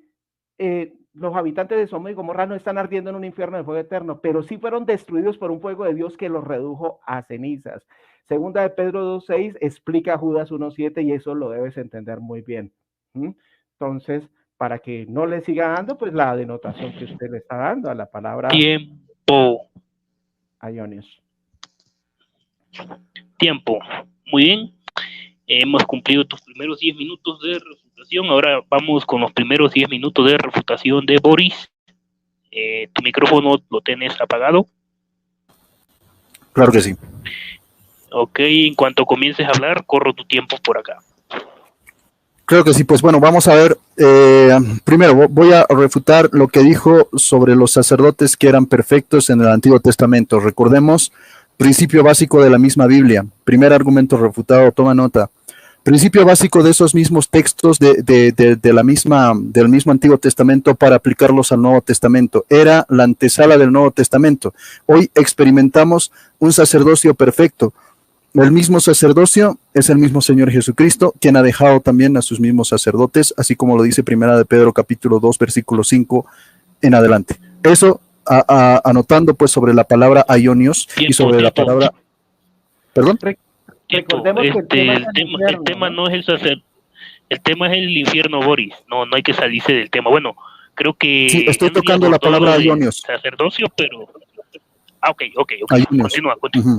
los habitantes de Sodoma y Gomorra no están ardiendo en un infierno de fuego eterno, pero sí fueron destruidos por un fuego de Dios que los redujo a cenizas. Segunda de Pedro 2:6 explica Judas 1:7 y eso lo debes entender muy bien. Entonces, para que no le siga dando, pues la denotación que usted le está dando a la palabra tiempo. Aionios. Tiempo. Muy bien. Hemos cumplido tus primeros 10 minutos de refutación. Ahora vamos con los primeros 10 minutos de refutación de Boris. ¿Tu micrófono lo tienes apagado? Claro que sí. Ok, en cuanto comiences a hablar, corro tu tiempo por acá. Creo que sí, pues bueno, vamos a ver, primero voy a refutar lo que dijo sobre los sacerdotes que eran perfectos en el Antiguo Testamento. Recordemos, principio básico de la misma Biblia, primer argumento refutado, toma nota. Principio básico de esos mismos textos del mismo Antiguo Testamento para aplicarlos al Nuevo Testamento. Era la antesala del Nuevo Testamento. Hoy experimentamos un sacerdocio perfecto. El mismo sacerdocio es el mismo Señor Jesucristo, quien ha dejado también a sus mismos sacerdotes, así como lo dice Primera de Pedro capítulo 2, versículo 5 en adelante. Eso anotando pues sobre la palabra aionios y sobre la palabra... ¿Perdón? Recordemos que el tema no es el sacerdocio. El tema es el infierno, Boris. No hay que salirse del tema. Bueno, creo que Sí, estoy tocando la palabra aionios. Sacerdocio, pero... ok. Aionios. Continúa.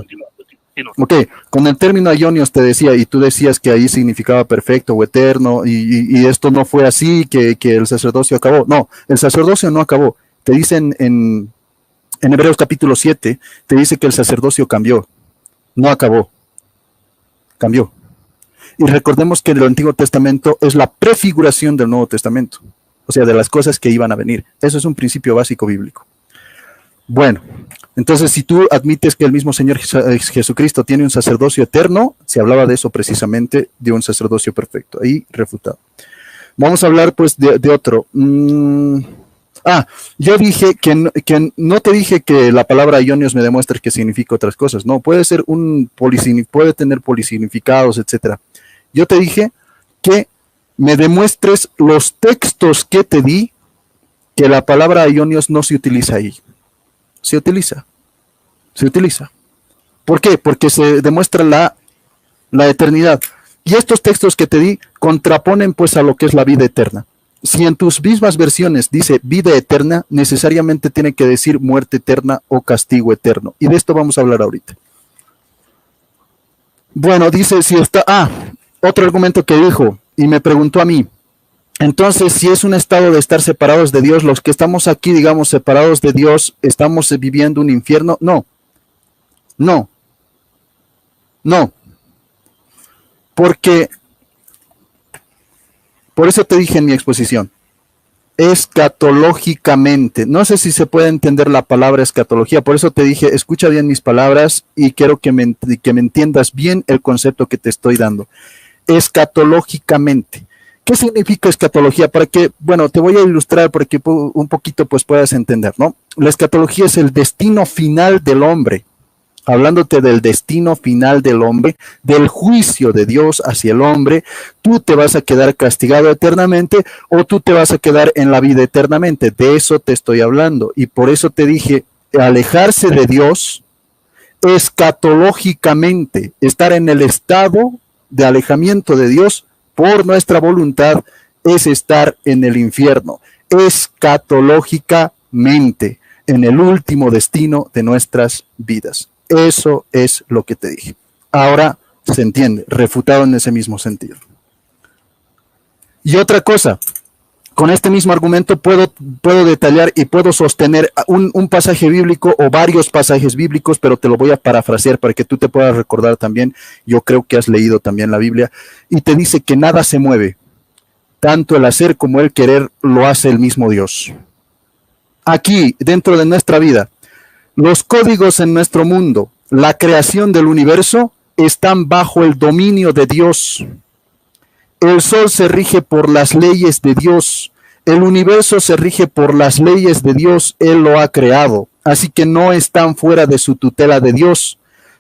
Ok, con el término aionios te decía, y tú decías que ahí significaba perfecto o eterno, y esto no fue así, que el sacerdocio acabó. No, el sacerdocio no acabó. Te dicen en Hebreos capítulo 7, te dice que el sacerdocio cambió, no acabó, cambió. Y recordemos que el Antiguo Testamento es la prefiguración del Nuevo Testamento, o sea, de las cosas que iban a venir. Eso es un principio básico bíblico. Bueno, entonces si tú admites que el mismo Señor Jesucristo tiene un sacerdocio eterno, se hablaba de eso precisamente, de un sacerdocio perfecto, ahí refutado. Vamos a hablar pues de otro. Yo dije que no te dije que la palabra aionios me demuestre que significa otras cosas, no, puede ser puede tener polisignificados, etcétera. Yo te dije que me demuestres los textos que te di, que la palabra aionios no se utiliza ahí. Se utiliza. ¿Por qué? Porque se demuestra la eternidad. Y estos textos que te di contraponen pues a lo que es la vida eterna. Si en tus mismas versiones dice vida eterna, necesariamente tiene que decir muerte eterna o castigo eterno. Y de esto vamos a hablar ahorita. Bueno, dice si está... otro argumento que dijo y me preguntó a mí. Entonces, si es un estado de estar separados de Dios, los que estamos aquí, digamos, separados de Dios, ¿estamos viviendo un infierno? No. Porque, por eso te dije en mi exposición, escatológicamente, no sé si se puede entender la palabra escatología, por eso te dije, escucha bien mis palabras y quiero que me entiendas bien el concepto que te estoy dando. Escatológicamente. ¿Qué significa escatología? Para que, bueno, te voy a ilustrar para que un poquito pues puedas entender, ¿no? La escatología es el destino final del hombre, hablándote del destino final del hombre, del juicio de Dios hacia el hombre. Tú te vas a quedar castigado eternamente o tú te vas a quedar en la vida eternamente. De eso te estoy hablando. Y por eso te dije, alejarse de Dios escatológicamente, estar en el estado de alejamiento de Dios por nuestra voluntad, es estar en el infierno, escatológicamente, en el último destino de nuestras vidas. Eso es lo que te dije. Ahora se entiende, refutado en ese mismo sentido. Y otra cosa, con este mismo argumento puedo detallar y puedo sostener un pasaje bíblico o varios pasajes bíblicos, pero te lo voy a parafrasear para que tú te puedas recordar también. Yo creo que has leído también la Biblia y te dice que nada se mueve. Tanto el hacer como el querer lo hace el mismo Dios. Aquí, dentro de nuestra vida, los códigos en nuestro mundo, la creación del universo, están bajo el dominio de Dios. El sol se rige por las leyes de Dios. El universo se rige por las leyes de Dios. Él lo ha creado. Así que no están fuera de su tutela de Dios.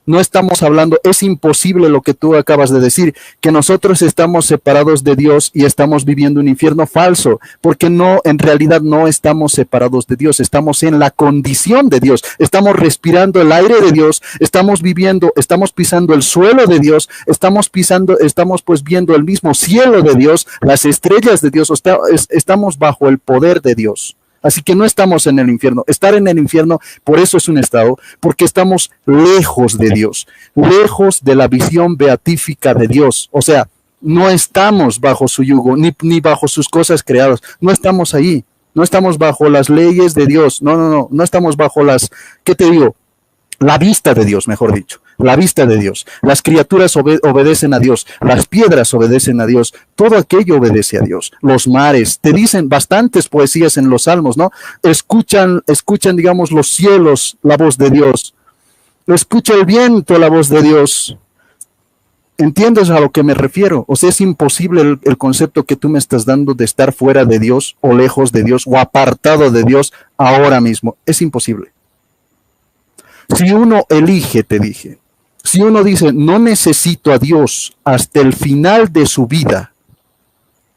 No estamos hablando, es imposible lo que tú acabas de decir, que nosotros estamos separados de Dios y estamos viviendo un infierno falso, porque no, en realidad no estamos separados de Dios, estamos en la condición de Dios, estamos respirando el aire de Dios, estamos pisando el suelo de Dios, estamos pues viendo el mismo cielo de Dios, las estrellas de Dios, estamos bajo el poder de Dios. Así que no estamos en el infierno. Estar en el infierno, por eso es un estado, porque estamos lejos de Dios, lejos de la visión beatífica de Dios. O sea, no estamos bajo su yugo, ni bajo sus cosas creadas. No estamos ahí, no estamos bajo las leyes de Dios. No estamos bajo la vista de Dios, mejor dicho. La vista de Dios. Las criaturas obedecen a Dios. Las piedras obedecen a Dios. Todo aquello obedece a Dios. Los mares. Te dicen bastantes poesías en los salmos, ¿no? Escuchan, digamos, los cielos la voz de Dios. Escucha el viento la voz de Dios. ¿Entiendes a lo que me refiero? O sea, es imposible el concepto que tú me estás dando de estar fuera de Dios o lejos de Dios o apartado de Dios ahora mismo. Es imposible. Si uno elige, te dije, si uno dice, no necesito a Dios hasta el final de su vida,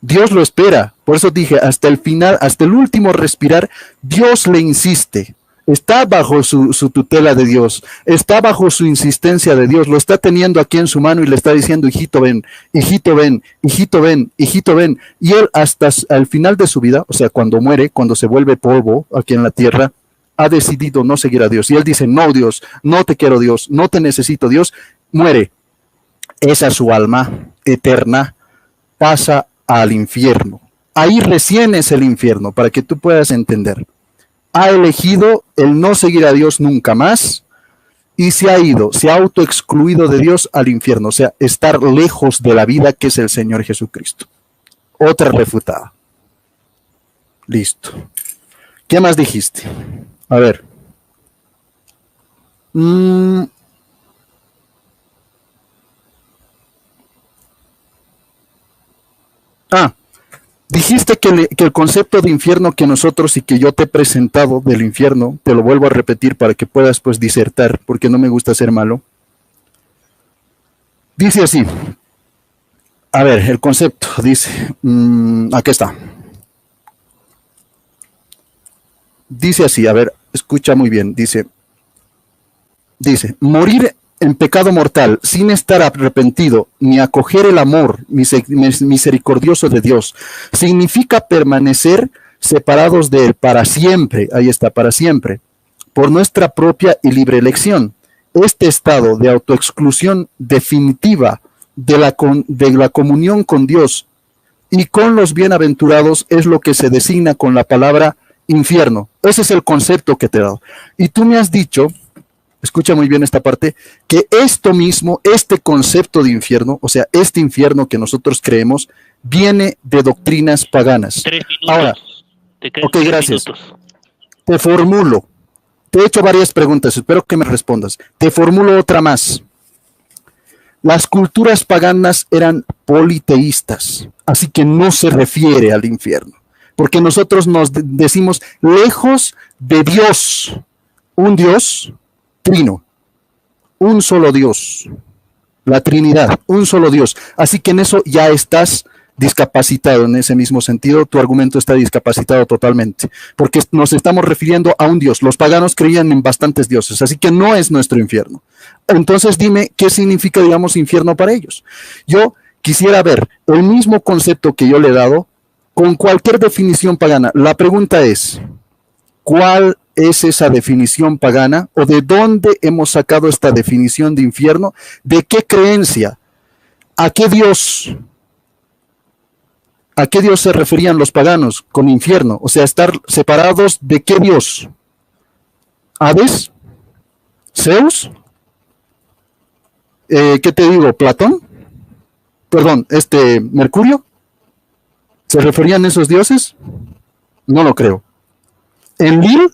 Dios lo espera. Por eso dije, hasta el final, hasta el último respirar, Dios le insiste. está bajo su tutela de Dios, está bajo su insistencia de Dios, lo está teniendo aquí en su mano y le está diciendo, hijito ven, hijito ven, hijito ven, hijito ven. Y él hasta al final de su vida, o sea, cuando muere, cuando se vuelve polvo aquí en la tierra, ha decidido no seguir a Dios. Y él dice, no Dios, no te quiero Dios, no te necesito Dios, muere. Esa su alma eterna pasa al infierno. Ahí recién es el infierno, para que tú puedas entender. Ha elegido el no seguir a Dios nunca más y se ha ido, se ha autoexcluido de Dios al infierno, o sea, estar lejos de la vida que es el Señor Jesucristo. Otra refutada. Listo. ¿Qué más dijiste? A ver. Dijiste que el concepto de infierno que nosotros y que yo te he presentado del infierno, te lo vuelvo a repetir para que puedas pues disertar, porque no me gusta ser malo. Dice así, a ver, el concepto, dice, aquí está. Dice así, a ver, escucha muy bien, dice, morir en pecado mortal, sin estar arrepentido, ni acoger el amor misericordioso de Dios, significa permanecer separados de Él para siempre, ahí está, para siempre, por nuestra propia y libre elección. Este estado de autoexclusión definitiva de la comunión con Dios y con los bienaventurados es lo que se designa con la palabra infierno. Ese es el concepto que te he dado. Y tú me has dicho, escucha muy bien esta parte, que esto mismo, este concepto de infierno, o sea, este infierno que nosotros creemos, viene de doctrinas paganas. 3 minutos. Ahora, ok, gracias. Te formulo, te he hecho varias preguntas, espero que me respondas. Te formulo otra más. Las culturas paganas eran politeístas, así que no se refiere al infierno, porque nosotros nos decimos lejos de Dios, un Dios trino, un solo Dios, la Trinidad, un solo Dios. Así que en eso ya estás discapacitado, en ese mismo sentido, tu argumento está discapacitado totalmente, porque nos estamos refiriendo a un Dios. Los paganos creían en bastantes dioses, así que no es nuestro infierno. Entonces dime, ¿qué significa, digamos, infierno para ellos? Yo quisiera ver el mismo concepto que yo le he dado con cualquier definición pagana. La pregunta es, ¿cuál es esa definición pagana? ¿O de dónde hemos sacado esta definición de infierno? ¿De qué creencia? ¿A qué Dios se referían los paganos con infierno? O sea, estar separados de qué Dios. ¿Hades? ¿Zeus? ¿Qué te digo? ¿Platón? Perdón, ¿Mercurio? ¿Se referían a esos dioses? No lo creo. ¿Enlil?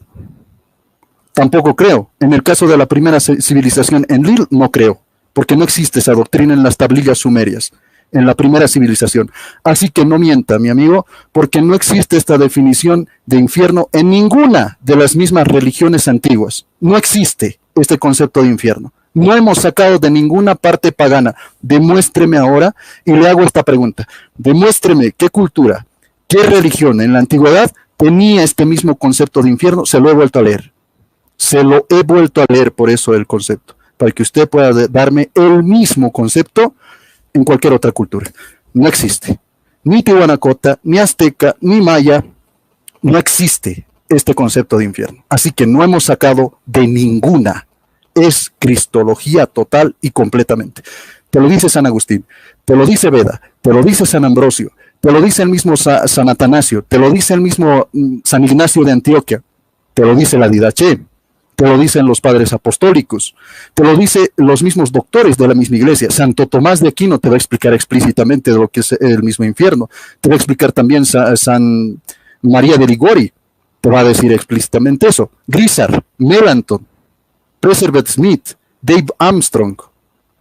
Tampoco creo. En el caso de la primera civilización, Enlil no creo, porque no existe esa doctrina en las tablillas sumerias, en la primera civilización. Así que no mienta, mi amigo, porque no existe esta definición de infierno en ninguna de las mismas religiones antiguas. No existe este concepto de infierno. No hemos sacado de ninguna parte pagana. Demuéstreme ahora, y le hago esta pregunta. Demuéstreme qué cultura, qué religión en la antigüedad tenía este mismo concepto de infierno. Se lo he vuelto a leer. Se lo he vuelto a leer, por eso el concepto, para que usted pueda darme el mismo concepto en cualquier otra cultura. No existe. Ni tihuanacota, ni azteca, ni maya, no existe este concepto de infierno. Así que no hemos sacado de ninguna. Es cristología total y completamente. Te lo dice San Agustín, te lo dice Beda, te lo dice San Ambrosio, te lo dice el mismo San Atanasio, te lo dice el mismo San Ignacio de Antioquia, te lo dice la Didache, te lo dicen los padres apostólicos, te lo dice los mismos doctores de la misma iglesia. Santo Tomás de Aquino te va a explicar explícitamente de lo que es el mismo infierno. Te va a explicar también San María de Ligori, te va a decir explícitamente eso. Grisar, Melanchthon, Preservet Smith, Dave Armstrong,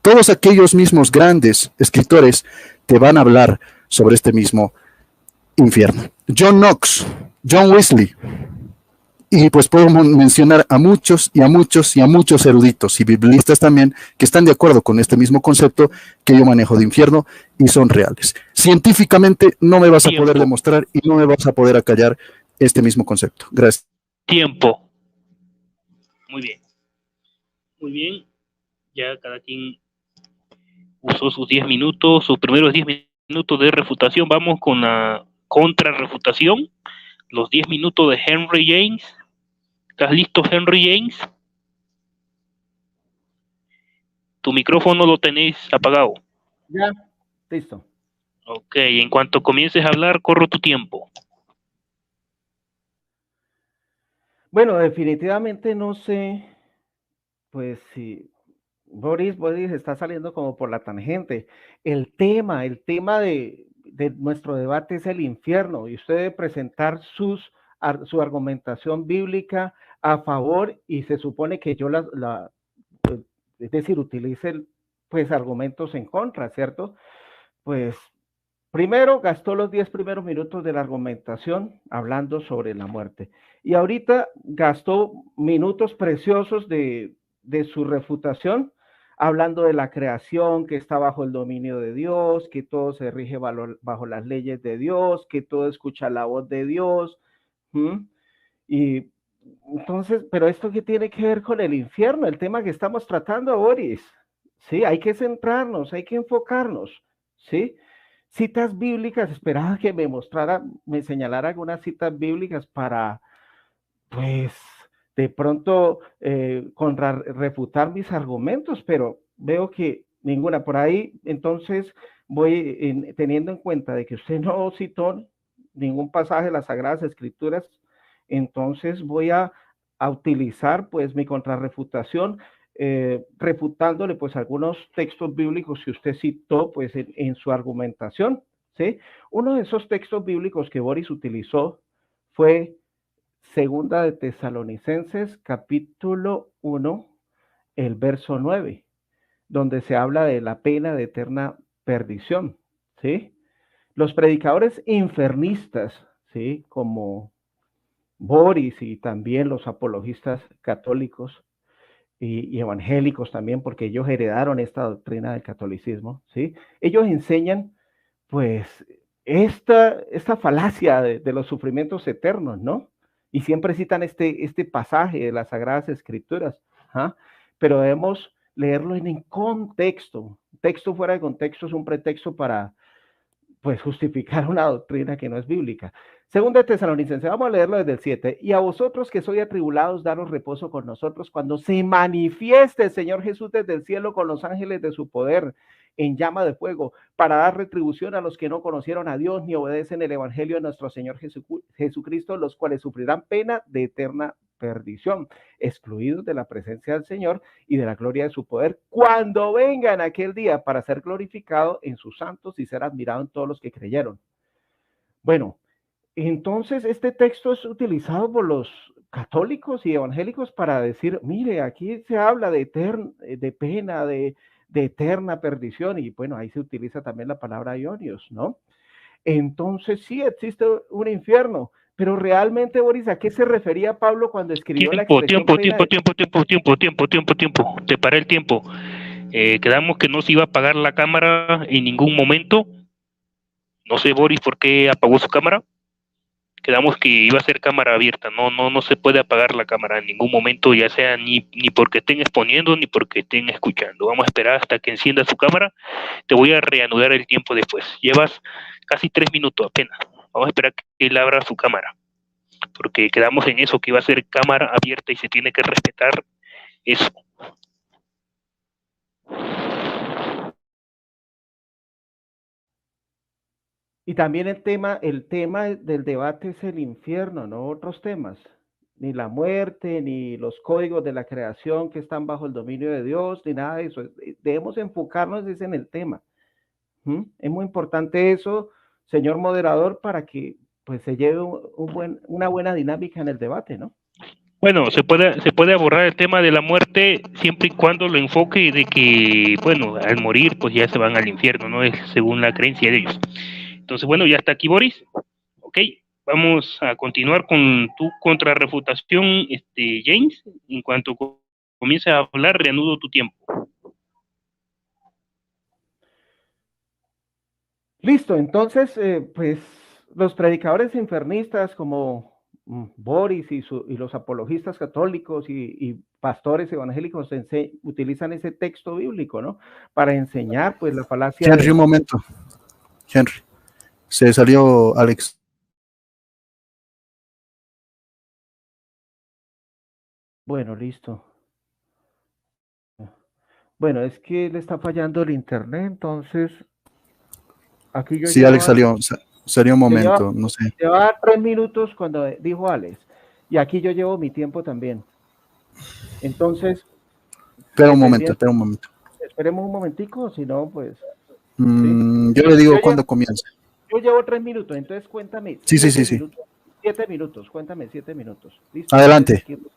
todos aquellos mismos grandes escritores te van a hablar sobre este mismo infierno. John Knox, John Wesley, y pues podemos mencionar a muchos y a muchos y a muchos eruditos y biblistas también que están de acuerdo con este mismo concepto que yo manejo de infierno y son reales. Científicamente no me vas a poder demostrar y no me vas a poder acallar este mismo concepto. Gracias. Tiempo. Muy bien. Muy bien. Ya cada quien usó sus 10 minutos, sus primeros 10 minutos de refutación. Vamos con la contrarrefutación. Los 10 minutos de Henry James. ¿Estás listo, Henry James? Tu micrófono lo tenés apagado. Ya, listo. Ok, en cuanto comiences a hablar, corro tu tiempo. Bueno, definitivamente no sé, pues si Boris está saliendo como por la tangente. El tema de nuestro debate es el infierno y usted debe presentar su argumentación bíblica a favor y se supone que yo es decir, utilice pues argumentos en contra, ¿cierto? Pues primero gastó los 10 primeros minutos de la argumentación hablando sobre la muerte. Y ahorita gastó minutos preciosos de su refutación hablando de la creación, que está bajo el dominio de Dios, que todo se rige bajo las leyes de Dios, que todo escucha la voz de Dios. Y entonces, pero esto qué tiene que ver con el infierno, el tema que estamos tratando, Boris. Sí, hay que centrarnos, hay que enfocarnos, ¿sí? Citas bíblicas, esperaba que me señalara algunas citas bíblicas para, pues, de pronto refutar mis argumentos, pero veo que ninguna por ahí. Entonces voy teniendo en cuenta de que usted no citó ningún pasaje de las Sagradas Escrituras, entonces voy a utilizar pues mi contrarrefutación, refutándole pues algunos textos bíblicos que usted citó pues en su argumentación, ¿sí? Uno de esos textos bíblicos que Boris utilizó fue Segunda de Tesalonicenses, capítulo 1, el verso 9, donde se habla de la pena de eterna perdición, ¿sí? Los predicadores infernistas, ¿sí? Como Boris y también los apologistas católicos y evangélicos también, porque ellos heredaron esta doctrina del catolicismo, ¿sí? Ellos enseñan, pues, esta falacia de los sufrimientos eternos, ¿no? Y siempre citan este pasaje de las Sagradas Escrituras, ¿ah? Pero debemos leerlo en contexto. Texto fuera de contexto es un pretexto para, pues, justificar una doctrina que no es bíblica. Segunda de Tesalonicenses, vamos a leerlo desde el 7. Y a vosotros que sois atribulados, daros reposo con nosotros cuando se manifieste el Señor Jesús desde el cielo con los ángeles de su poder en llama de fuego, para dar retribución a los que no conocieron a Dios ni obedecen el evangelio de nuestro Señor Jesucristo, los cuales sufrirán pena de eterna perdición, excluidos de la presencia del Señor y de la gloria de su poder, cuando venga en aquel día para ser glorificado en sus santos y ser admirado en todos los que creyeron. Bueno, entonces este texto es utilizado por los católicos y evangélicos para decir, mire, aquí se habla de pena, de eterna perdición, y bueno, ahí se utiliza también la palabra ionios, ¿no? Entonces sí existe un infierno, pero realmente, Boris, ¿a qué se refería Pablo cuando escribió la expresión? Tiempo. Te paré el tiempo. Quedamos que no se iba a apagar la cámara en ningún momento. No sé, Boris, por qué apagó su cámara. Quedamos que iba a ser cámara abierta. No se puede apagar la cámara en ningún momento, ya sea ni porque estén exponiendo ni porque estén escuchando. Vamos a esperar hasta que encienda su cámara. Te voy a reanudar el tiempo después. Llevas casi 3 minutos apenas. Vamos a esperar que él abra su cámara, porque quedamos en eso, que iba a ser cámara abierta y se tiene que respetar eso. Y también el tema del debate es el infierno, no otros temas, ni la muerte, ni los códigos de la creación que están bajo el dominio de Dios, ni nada de eso. Debemos enfocarnos en el tema. Es muy importante eso, señor moderador, para que pues se lleve una buena dinámica en el debate, ¿no? Bueno, se puede abordar el tema de la muerte siempre y cuando lo enfoque de que, bueno, al morir pues ya se van al infierno, ¿no? Es según la creencia de ellos. Entonces, bueno, ya está aquí Boris. Ok, vamos a continuar con tu contrarrefutación, James. En cuanto comiences a hablar, reanudo tu tiempo. Listo, entonces, pues los predicadores infernistas como Boris y los apologistas católicos y pastores evangélicos utilizan ese texto bíblico, ¿no? Para enseñar, pues, la falacia. Henry, un momento. Henry, se salió Alex. Bueno, listo. Bueno, es que le está fallando el internet, entonces aquí yo Sí, Alex salió un momento, no sé. Llevaba 3 minutos cuando dijo Alex, y aquí yo llevo mi tiempo también. Entonces, espera un momento. Esperemos un momentico, si no, pues. ¿sí? Yo le digo cuándo comienza. Yo llevo 3 minutos, entonces cuéntame. Sí. 7 minutos, cuéntame 7 minutos. ¿Listo? Adelante. ¿Listo?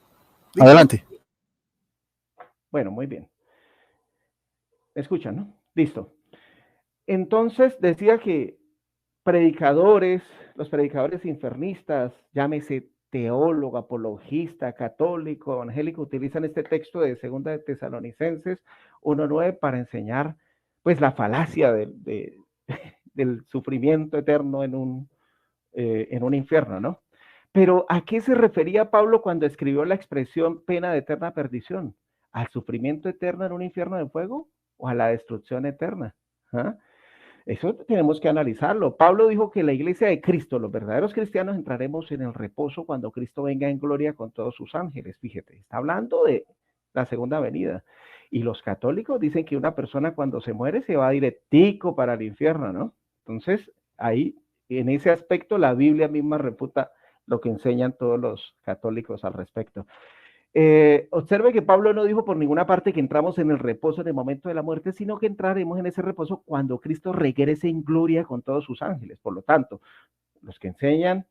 Adelante. Bueno, muy bien. ¿Me escuchan, no? Listo. Entonces decía que los predicadores infernistas, llámese teólogo, apologista, católico, evangélico, utilizan este texto de 2 de Tesalonicenses 1:9 para enseñar, pues, la falacia del sufrimiento eterno en un infierno, ¿no? Pero ¿a qué se refería Pablo cuando escribió la expresión pena de eterna perdición? ¿Al sufrimiento eterno en un infierno de fuego o a la destrucción eterna? ¿Ah? Eso tenemos que analizarlo. Pablo dijo que la iglesia de Cristo, los verdaderos cristianos, entraremos en el reposo cuando Cristo venga en gloria con todos sus ángeles. Fíjate, está hablando de la segunda venida. Y los católicos dicen que una persona cuando se muere se va directico para el infierno, ¿no? Entonces, ahí, en ese aspecto, la Biblia misma refuta lo que enseñan todos los católicos al respecto. Observe que Pablo no dijo por ninguna parte que entramos en el reposo en el momento de la muerte, sino que entraremos en ese reposo cuando Cristo regrese en gloria con todos sus ángeles. Por lo tanto, los que enseñan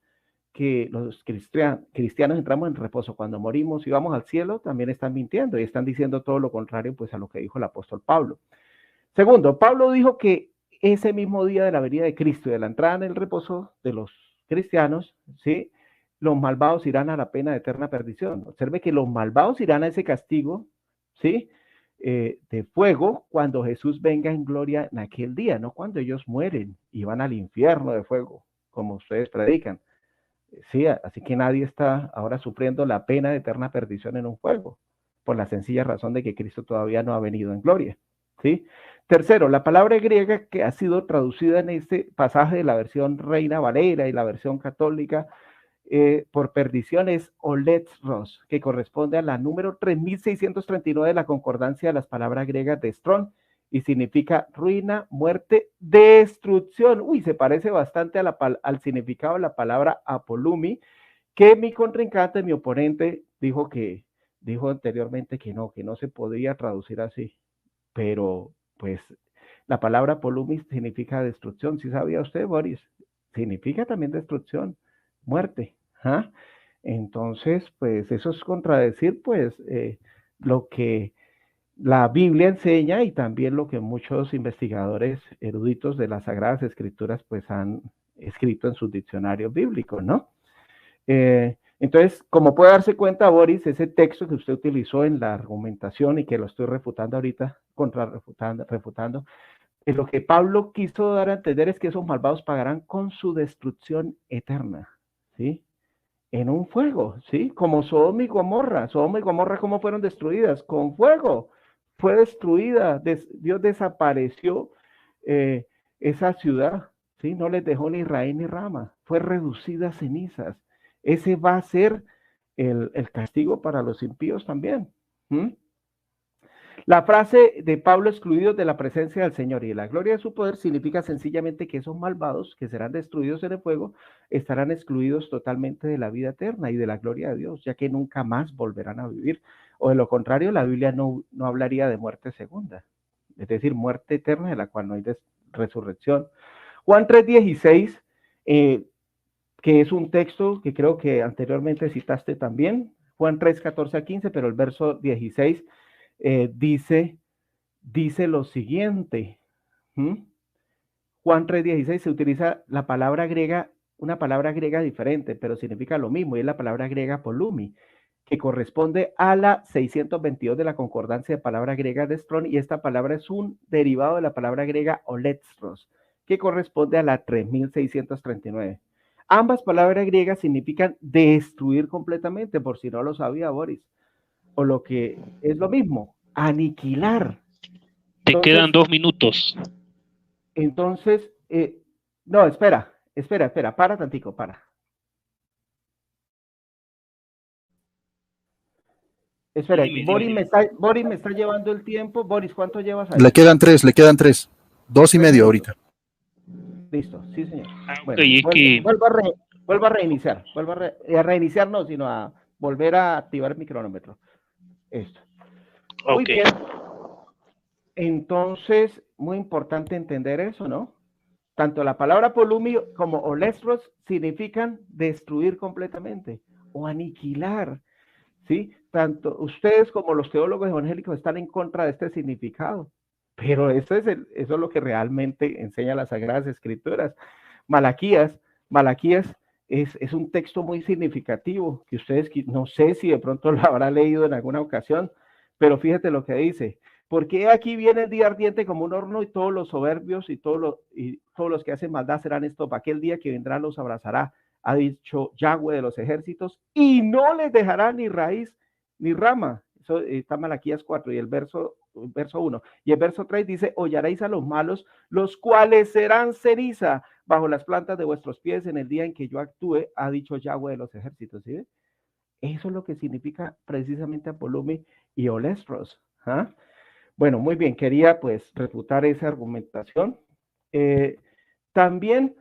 que los cristianos entramos en reposo cuando morimos y vamos al cielo, también están mintiendo y están diciendo todo lo contrario, pues, a lo que dijo el apóstol Pablo. Segundo, Pablo dijo que ese mismo día de la venida de Cristo y de la entrada en el reposo de los cristianos, ¿sí?, los malvados irán a la pena de eterna perdición. Observe que los malvados irán a ese castigo, ¿sí?, de fuego cuando Jesús venga en gloria en aquel día, no cuando ellos mueren y van al infierno de fuego, como ustedes predican. Sí, así que nadie está ahora sufriendo la pena de eterna perdición en un fuego, por la sencilla razón de que Cristo todavía no ha venido en gloria, ¿sí? Tercero, la palabra griega que ha sido traducida en este pasaje de la versión Reina Valera y la versión católica por perdición es oletros, que corresponde a la número 3639 de la concordancia de las palabras griegas de Strong y significa ruina, muerte, destrucción. Uy, se parece bastante al significado de la palabra apolumi, que mi contrincante, mi oponente, dijo anteriormente que no se podía traducir así, pero pues la palabra apolumi significa destrucción. ¿Sí sabía usted, Boris? Significa también destrucción, muerte. ¿Ah? Entonces, pues eso es contradecir, pues, lo que la Biblia enseña y también lo que muchos investigadores eruditos de las Sagradas Escrituras, pues, han escrito en sus diccionarios bíblicos, ¿no? Entonces, como puede darse cuenta, Boris, ese texto que usted utilizó en la argumentación y que lo estoy refutando ahorita, refutando, lo que Pablo quiso dar a entender es que esos malvados pagarán con su destrucción eterna, ¿sí? En un fuego, ¿sí? Como Sodoma y Gomorra. Sodoma y Gomorra, ¿cómo fueron destruidas? Con fuego. Fue destruida. Dios desapareció esa ciudad, ¿sí? No les dejó ni raíz ni rama. Fue reducida a cenizas. Ese va a ser el castigo para los impíos también. La frase de Pablo, excluidos de la presencia del Señor y de la gloria de su poder, significa sencillamente que esos malvados que serán destruidos en el fuego estarán excluidos totalmente de la vida eterna y de la gloria de Dios, ya que nunca más volverán a vivir. O de lo contrario, la Biblia no hablaría de muerte segunda, es decir, muerte eterna de la cual no hay resurrección. Juan 3:16, que es un texto que creo que anteriormente citaste también, Juan 3:14-15, pero el verso 16 dice lo siguiente. Juan 3:16 se utiliza la palabra griega, una palabra griega diferente, pero significa lo mismo, y es la palabra griega polumi, que corresponde a la 622 de la concordancia de palabra griega de Strong, y esta palabra es un derivado de la palabra griega oletros, que corresponde a la 3639. Ambas palabras griegas significan destruir completamente, por si no lo sabía, Boris. o lo que es lo mismo, aniquilar. Te quedan 2 minutos. Entonces, no, espera, para tantico, para. Espera, Boris me está llevando el tiempo. Boris, ¿cuánto llevas ahí? Le quedan 3. 2:30 ahorita. Listo, sí, señor. Bueno, okay, vuelvo a reiniciar. A reiniciar no, sino a volver a activar mi cronómetro. Esto. Muy bien. Entonces, muy importante entender eso, ¿no? Tanto la palabra polumio como olestros significan destruir completamente o aniquilar, ¿sí? Tanto ustedes como los teólogos evangélicos están en contra de este significado, pero eso es lo que realmente enseña las Sagradas Escrituras. Malaquías es un texto muy significativo, que ustedes, no sé si de pronto lo habrá leído en alguna ocasión, pero fíjate lo que dice. Porque aquí viene el día ardiente como un horno y todos los soberbios y todos los que hacen maldad serán esto. Aquel día que vendrá los abrazará, ha dicho Yahweh de los ejércitos, y no les dejará ni raíz ni rama. Eso está en Malaquías 4 y el verso 1. Y el verso 3 dice, hollaréis a los malos, los cuales serán ceniza bajo las plantas de vuestros pies en el día en que yo actúe, ha dicho Yahweh de los ejércitos. ¿Sí? Eso es lo que significa precisamente Apolumi y Olestros. ¿Ah? Bueno, muy bien, quería pues refutar esa argumentación. También,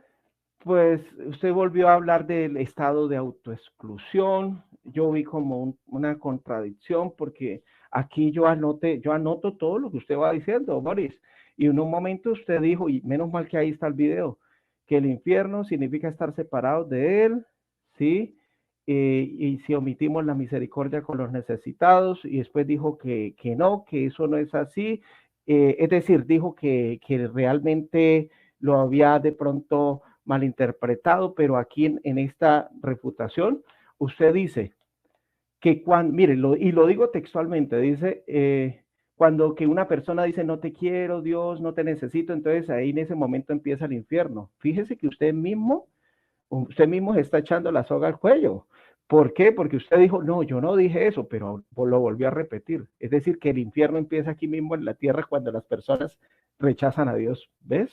pues, usted volvió a hablar del estado de autoexclusión. Yo vi como una contradicción porque aquí yo anoto todo lo que usted va diciendo, Boris. Y en un momento usted dijo, y menos mal que ahí está el video, que el infierno significa estar separado de él, ¿sí? Y si omitimos la misericordia con los necesitados, y después dijo que no, que eso no es así, es decir, dijo que realmente lo había de pronto malinterpretado, pero aquí en esta refutación, usted dice que mire, y lo digo textualmente, dice, cuando que una persona dice, no te quiero, Dios, no te necesito, entonces ahí en ese momento empieza el infierno. Fíjese que usted mismo se está echando la soga al cuello. ¿Por qué? Porque usted dijo, no, yo no dije eso, pero lo volvió a repetir. Es decir, que el infierno empieza aquí mismo en la tierra cuando las personas rechazan a Dios. ¿Ves?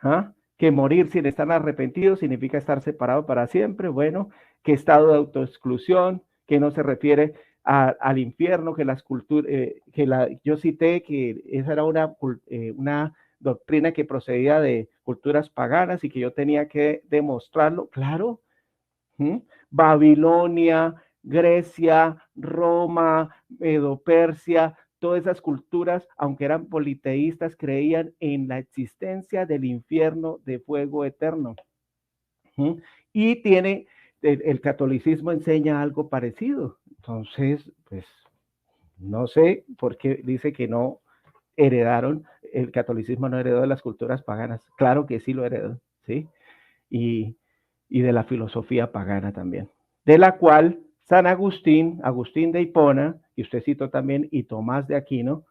¿Ah? Que morir sin estar arrepentido significa estar separado para siempre. Bueno, que estado de autoexclusión, que no se refiere al infierno, que las culturas, yo cité que esa era una doctrina que procedía de culturas paganas y que yo tenía que demostrarlo, claro. Babilonia, Grecia, Roma, Medo-Persia, todas esas culturas, aunque eran politeístas, creían en la existencia del infierno de fuego eterno. Y el catolicismo enseña algo parecido. Entonces, pues, no sé por qué dice que no heredaron, el catolicismo no heredó de las culturas paganas. Claro que sí lo heredó, ¿sí? Y de la filosofía pagana también, de la cual San Agustín de Hipona, y usted citó también, y Tomás de Aquino,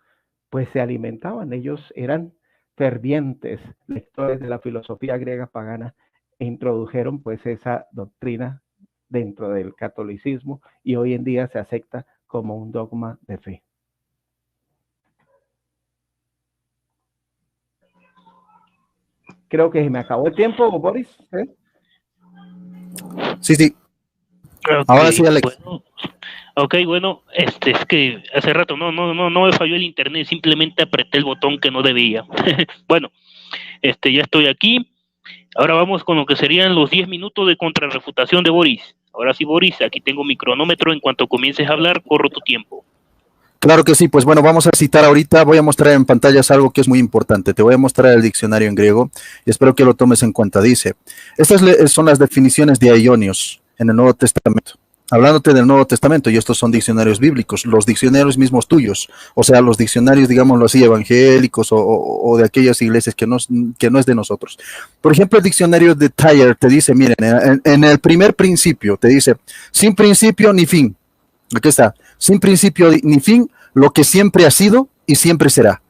pues se alimentaban. Ellos eran fervientes lectores de la filosofía griega pagana e introdujeron pues esa doctrina dentro del catolicismo y hoy en día se acepta como un dogma de fe. Creo que se me acabó el tiempo, Boris. Sí. Okay, ahora sí, Alex. Bueno, es que hace rato no me falló el internet, simplemente apreté el botón que no debía. Bueno, ya estoy aquí. Ahora vamos con lo que serían los 10 minutos de contrarrefutación de Boris. Ahora sí, Boris, aquí tengo mi cronómetro. En cuanto comiences a hablar, corro tu tiempo. Claro que sí, pues bueno, vamos a citar ahorita, voy a mostrar en pantallas algo que es muy importante, te voy a mostrar el diccionario en griego y espero que lo tomes en cuenta. Dice, estas son las definiciones de aionios en el Nuevo Testamento, hablándote del Nuevo Testamento, y estos son diccionarios bíblicos, los diccionarios mismos tuyos, o sea, los diccionarios, digámoslo así, evangélicos o de aquellas iglesias que no es de nosotros. Por ejemplo, el diccionario de Tyler te dice, miren, en el primer principio te dice, sin principio ni fin. Aquí está, sin principio ni fin, lo que siempre ha sido y siempre será.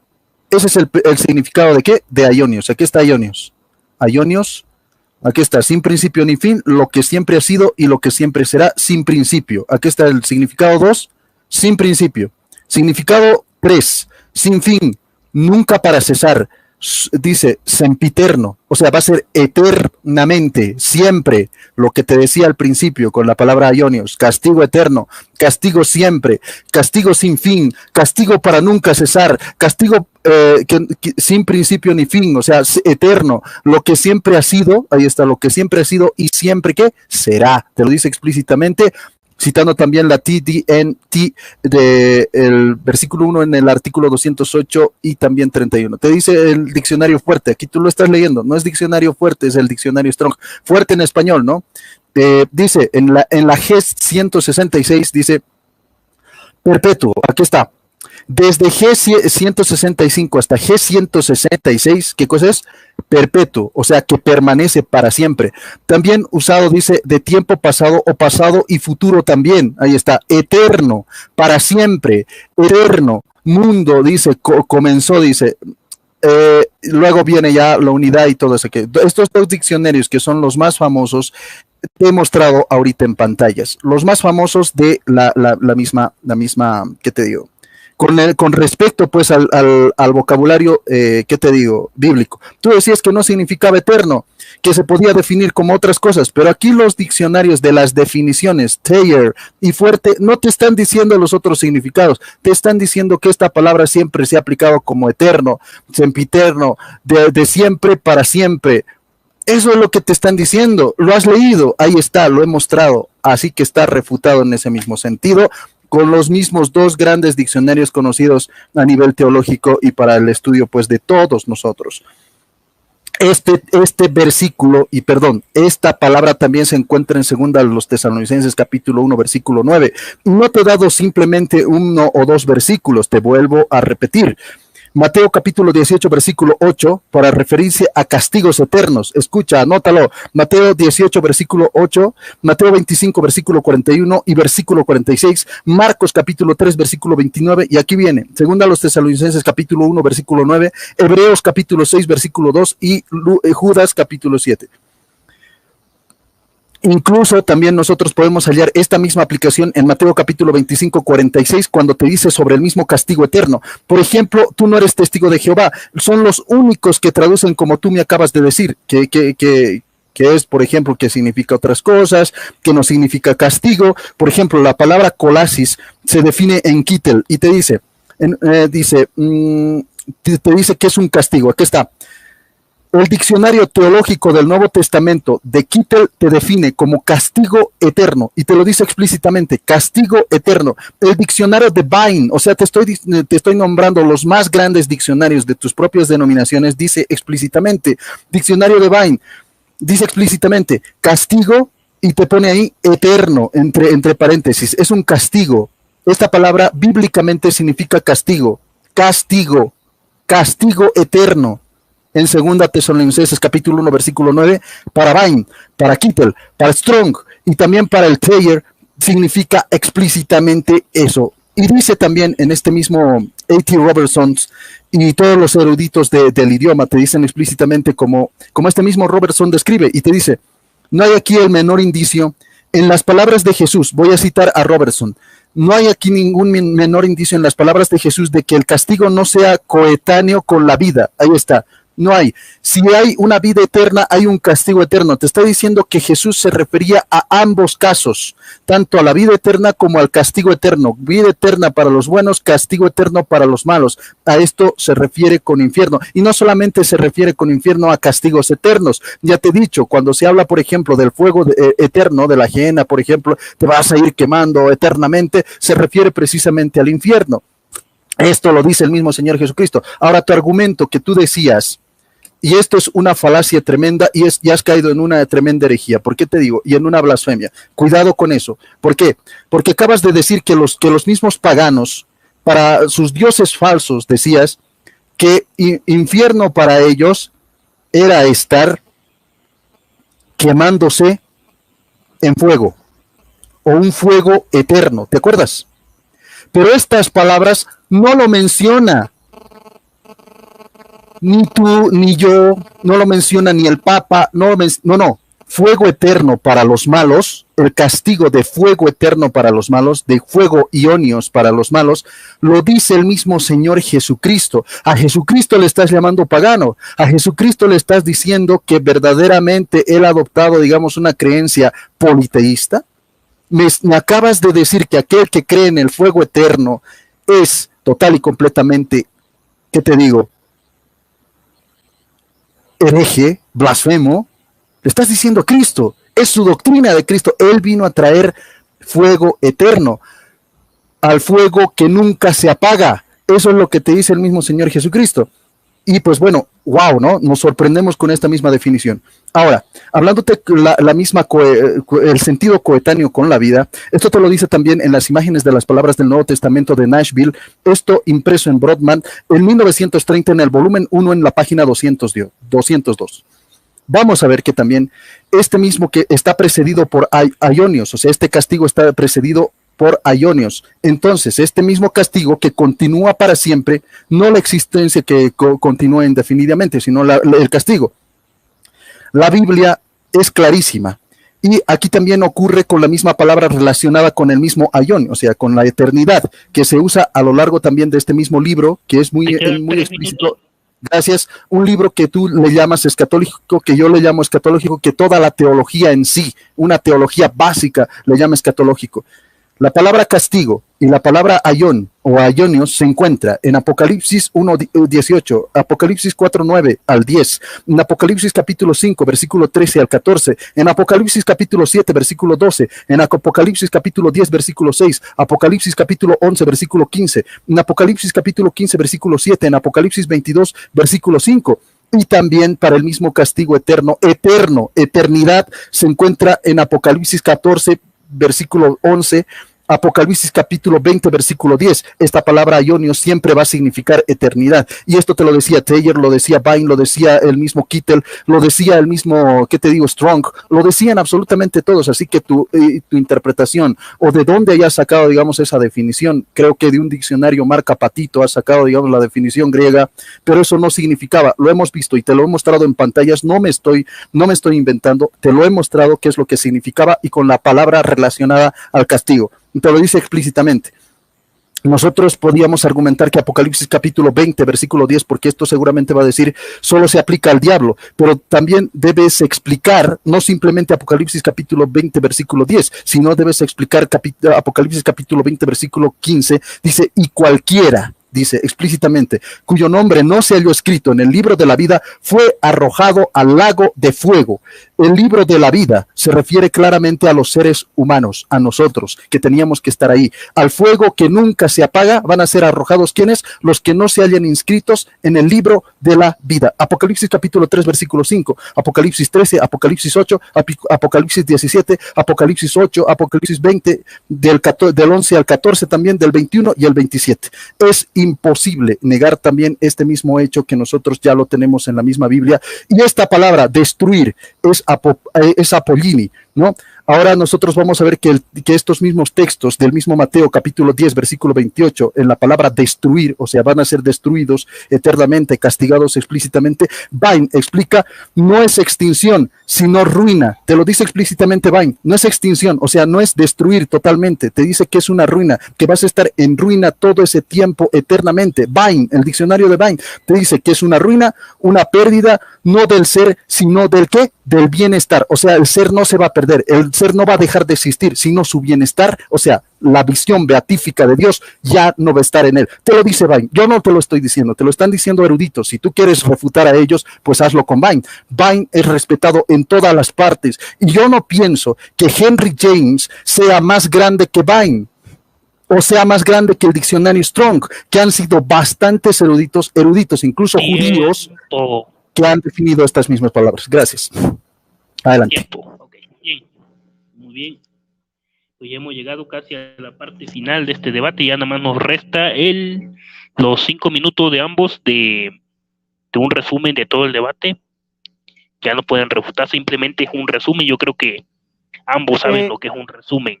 Ese es el significado de ¿qué? De aionios. Aquí está aionios. Aionios, aquí está, sin principio ni fin, lo que siempre ha sido y lo que siempre será, sin principio. Aquí está el significado 2, sin principio. Significado 3, sin fin, nunca para cesar. Dice sempiterno, o sea, va a ser eternamente, siempre, lo que te decía al principio con la palabra aionios, castigo eterno, castigo siempre, castigo sin fin, castigo para nunca cesar, castigo sin principio ni fin, o sea, eterno, lo que siempre ha sido, ahí está, lo que siempre ha sido y siempre que será, te lo dice explícitamente, citando también la TDNT del versículo 1 en el artículo 208 y también 31. Te dice el diccionario fuerte, aquí tú lo estás leyendo, no es diccionario fuerte, es el diccionario Strong, fuerte en español, ¿no? Dice, en la G166 dice, perpetuo, aquí está. Desde G165 hasta G166, ¿qué cosa es? Perpetuo, o sea, que permanece para siempre. También usado, dice, de tiempo pasado o pasado y futuro también. Ahí está, eterno, para siempre, eterno, mundo, dice, comenzó, dice. Luego viene ya la unidad y todo eso. Que estos dos diccionarios que son los más famosos, te he mostrado ahorita en pantallas. Los más famosos de la misma, ¿qué te digo? Con respecto pues al vocabulario, ¿qué te digo? Bíblico. Tú decías que no significaba eterno, que se podía definir como otras cosas, pero aquí los diccionarios de las definiciones, Thayer y fuerte, no te están diciendo los otros significados, te están diciendo que esta palabra siempre se ha aplicado como eterno, sempiterno, de siempre para siempre. Eso es lo que te están diciendo, lo has leído, ahí está, lo he mostrado, así que está refutado en ese mismo sentido, con los mismos dos grandes diccionarios conocidos a nivel teológico y para el estudio pues de todos nosotros. Este versículo, y perdón, esta palabra también se encuentra en segunda de los Tesalonicenses capítulo 1 versículo 9. No te he dado simplemente uno o dos versículos, te vuelvo a repetir. Mateo capítulo 18, versículo 8, para referirse a castigos eternos. Escucha, anótalo. Mateo 18, versículo 8, Mateo 25, versículo 41 y versículo 46, Marcos capítulo 3, versículo 29, y aquí viene, segunda a los Tesalonicenses capítulo 1, versículo 9, Hebreos capítulo 6, versículo 2 y Judas capítulo 7. Incluso también nosotros podemos hallar esta misma aplicación en Mateo capítulo 25, 46, cuando te dice sobre el mismo castigo eterno. Por ejemplo, tú no eres testigo de Jehová. Son los únicos que traducen como tú me acabas de decir, que es, por ejemplo, que significa otras cosas, que no significa castigo. Por ejemplo, la palabra colasis se define en Kittel y te dice, te dice que es un castigo. Aquí está. El diccionario teológico del Nuevo Testamento de Kittel te define como castigo eterno y te lo dice explícitamente, castigo eterno. El diccionario de Vine, o sea, te estoy nombrando los más grandes diccionarios de tus propias denominaciones, dice explícitamente, diccionario de Vine, dice explícitamente, castigo y te pone ahí eterno, entre paréntesis, es un castigo. Esta palabra bíblicamente significa castigo, castigo eterno. En 2 Tesalonicenses capítulo 1 versículo 9, para Vine, para Kittel, para Strong y también para el Thayer significa explícitamente eso. Y dice también en este mismo A.T. Robertson y todos los eruditos del idioma te dicen explícitamente como este mismo Robertson describe y te dice, no hay aquí el menor indicio en las palabras de Jesús, voy a citar a Robertson, no hay aquí ningún menor indicio en las palabras de Jesús de que el castigo no sea coetáneo con la vida, ahí está. No hay. Si hay una vida eterna, hay un castigo eterno. Te está diciendo que Jesús se refería a ambos casos, tanto a la vida eterna como al castigo eterno. Vida eterna para los buenos, castigo eterno para los malos. A esto se refiere con infierno. Y no solamente se refiere con infierno a castigos eternos. Ya te he dicho, cuando se habla, por ejemplo, del fuego eterno, de la gehenna, por ejemplo, te vas a ir quemando eternamente, se refiere precisamente al infierno. Esto lo dice el mismo Señor Jesucristo. Ahora, tu argumento que tú decías, y esto es una falacia tremenda y ya has caído en una tremenda herejía. ¿Por qué te digo? Y en una blasfemia. Cuidado con eso. ¿Por qué? Porque acabas de decir que los mismos paganos, para sus dioses falsos, decías que infierno para ellos era estar quemándose en fuego o un fuego eterno. ¿Te acuerdas? Pero estas palabras no lo menciona. Ni tú, ni yo, no lo menciona ni el Papa, no, fuego eterno para los malos el castigo de fuego eterno para los malos, de fuego ionios para los malos, lo dice el mismo Señor Jesucristo. A Jesucristo le estás llamando pagano, a Jesucristo le estás diciendo que verdaderamente él ha adoptado, digamos, una creencia politeísta. Me acabas de decir que aquel que cree en el fuego eterno es total y completamente, ¿qué te digo? Hereje, blasfemo. Le estás diciendo a Cristo, es su doctrina de Cristo. Él vino a traer fuego eterno, al fuego que nunca se apaga. Eso es lo que te dice el mismo Señor Jesucristo. Y pues bueno, wow, ¿no? Nos sorprendemos con esta misma definición. Ahora, hablándote la misma, el sentido coetáneo con la vida, esto te lo dice también en las imágenes de las palabras del Nuevo Testamento de Nashville, esto impreso en Broadman en 1930 en el volumen 1 en la página 202. Vamos a ver que también este mismo que está precedido por aionios, o sea, este castigo está precedido por aionios. Entonces, este mismo castigo que continúa para siempre, no la existencia que continúa indefinidamente, sino el castigo. La Biblia es clarísima. Y aquí también ocurre con la misma palabra relacionada con el mismo aion, o sea, con la eternidad, que se usa a lo largo también de este mismo libro, que es muy explícito. Gracias, un libro que tú le llamas escatológico, que yo le llamo escatológico, que toda la teología en sí, una teología básica, le llama escatológico. La palabra castigo y la palabra aion o aionios se encuentra en Apocalipsis 1:18, Apocalipsis 4:9 al 10, en Apocalipsis capítulo 5, versículo 13 al 14, en Apocalipsis capítulo 7, versículo 12, en Apocalipsis capítulo 10, versículo 6, Apocalipsis capítulo 11, versículo 15, en Apocalipsis capítulo 15, versículo 7, en Apocalipsis 22, versículo 5. Y también para el mismo castigo eterno, eternidad, se encuentra en Apocalipsis 14, versículo 11, Apocalipsis capítulo 20, versículo 10. Esta palabra aionios siempre va a significar eternidad. Y esto te lo decía Taylor, lo decía Vine, lo decía el mismo Kittel, lo decía el mismo, ¿qué te digo? Strong, lo decían absolutamente todos. Así que tu interpretación o de dónde hayas sacado, digamos, esa definición, creo que de un diccionario marca patito has sacado, digamos, la definición griega, pero eso no significaba. Lo hemos visto y te lo he mostrado en pantallas. No me estoy inventando, te lo he mostrado qué es lo que significaba y con la palabra relacionada al castigo. Te lo dice explícitamente. Nosotros podíamos argumentar que Apocalipsis capítulo 20, versículo 10, porque esto seguramente va a decir, solo se aplica al diablo, pero también debes explicar, no simplemente Apocalipsis capítulo 20, versículo 10, sino debes explicar Apocalipsis capítulo 20, versículo 15, dice, y cualquiera, dice explícitamente, cuyo nombre no se halló escrito en el libro de la vida, fue arrojado al lago de fuego. El libro de la vida se refiere claramente a los seres humanos, a nosotros, que teníamos que estar ahí. Al fuego que nunca se apaga van a ser arrojados, ¿quiénes? Los que no se hallen inscritos en el libro de la vida. Apocalipsis capítulo 3, versículo 5, Apocalipsis 13, Apocalipsis 8, Apocalipsis 17, Apocalipsis 8, Apocalipsis 20, del 11 al 14 también, del 21 y el 27. Es imposible negar también este mismo hecho que nosotros ya lo tenemos en la misma Biblia. Y esta palabra, destruir, es apollini, ¿no? Ahora nosotros vamos a ver que estos mismos textos del mismo Mateo capítulo 10 versículo 28 en la palabra destruir, o sea, van a ser destruidos eternamente, castigados explícitamente. Vine explica, no es extinción, sino ruina. Te lo dice explícitamente Vine, no es extinción, o sea, no es destruir totalmente. Te dice que es una ruina, que vas a estar en ruina todo ese tiempo eternamente. Vine, el diccionario de Vine, te dice que es una ruina, una pérdida, no del ser, sino del ¿qué? Del bienestar. O sea, el ser no se va a perder, el ser no va a dejar de existir, sino su bienestar, o sea, la visión beatífica de Dios ya no va a estar en él. Te lo dice Vine, yo no te lo estoy diciendo, te lo están diciendo eruditos. Si tú quieres refutar a ellos, pues hazlo con Vine. Vine es respetado en todas las partes y yo no pienso que Henry James sea más grande que Vine o sea más grande que el diccionario Strong, que han sido bastantes eruditos, incluso judíos, que han definido estas mismas palabras. Gracias. Adelante. Okay. Muy bien. Pues ya hemos llegado casi a la parte final de este debate y ya nada más nos resta los 5 minutos de ambos de un resumen de todo el debate. Ya no pueden refutar, simplemente es un resumen. Yo creo que ambos saben lo que es un resumen.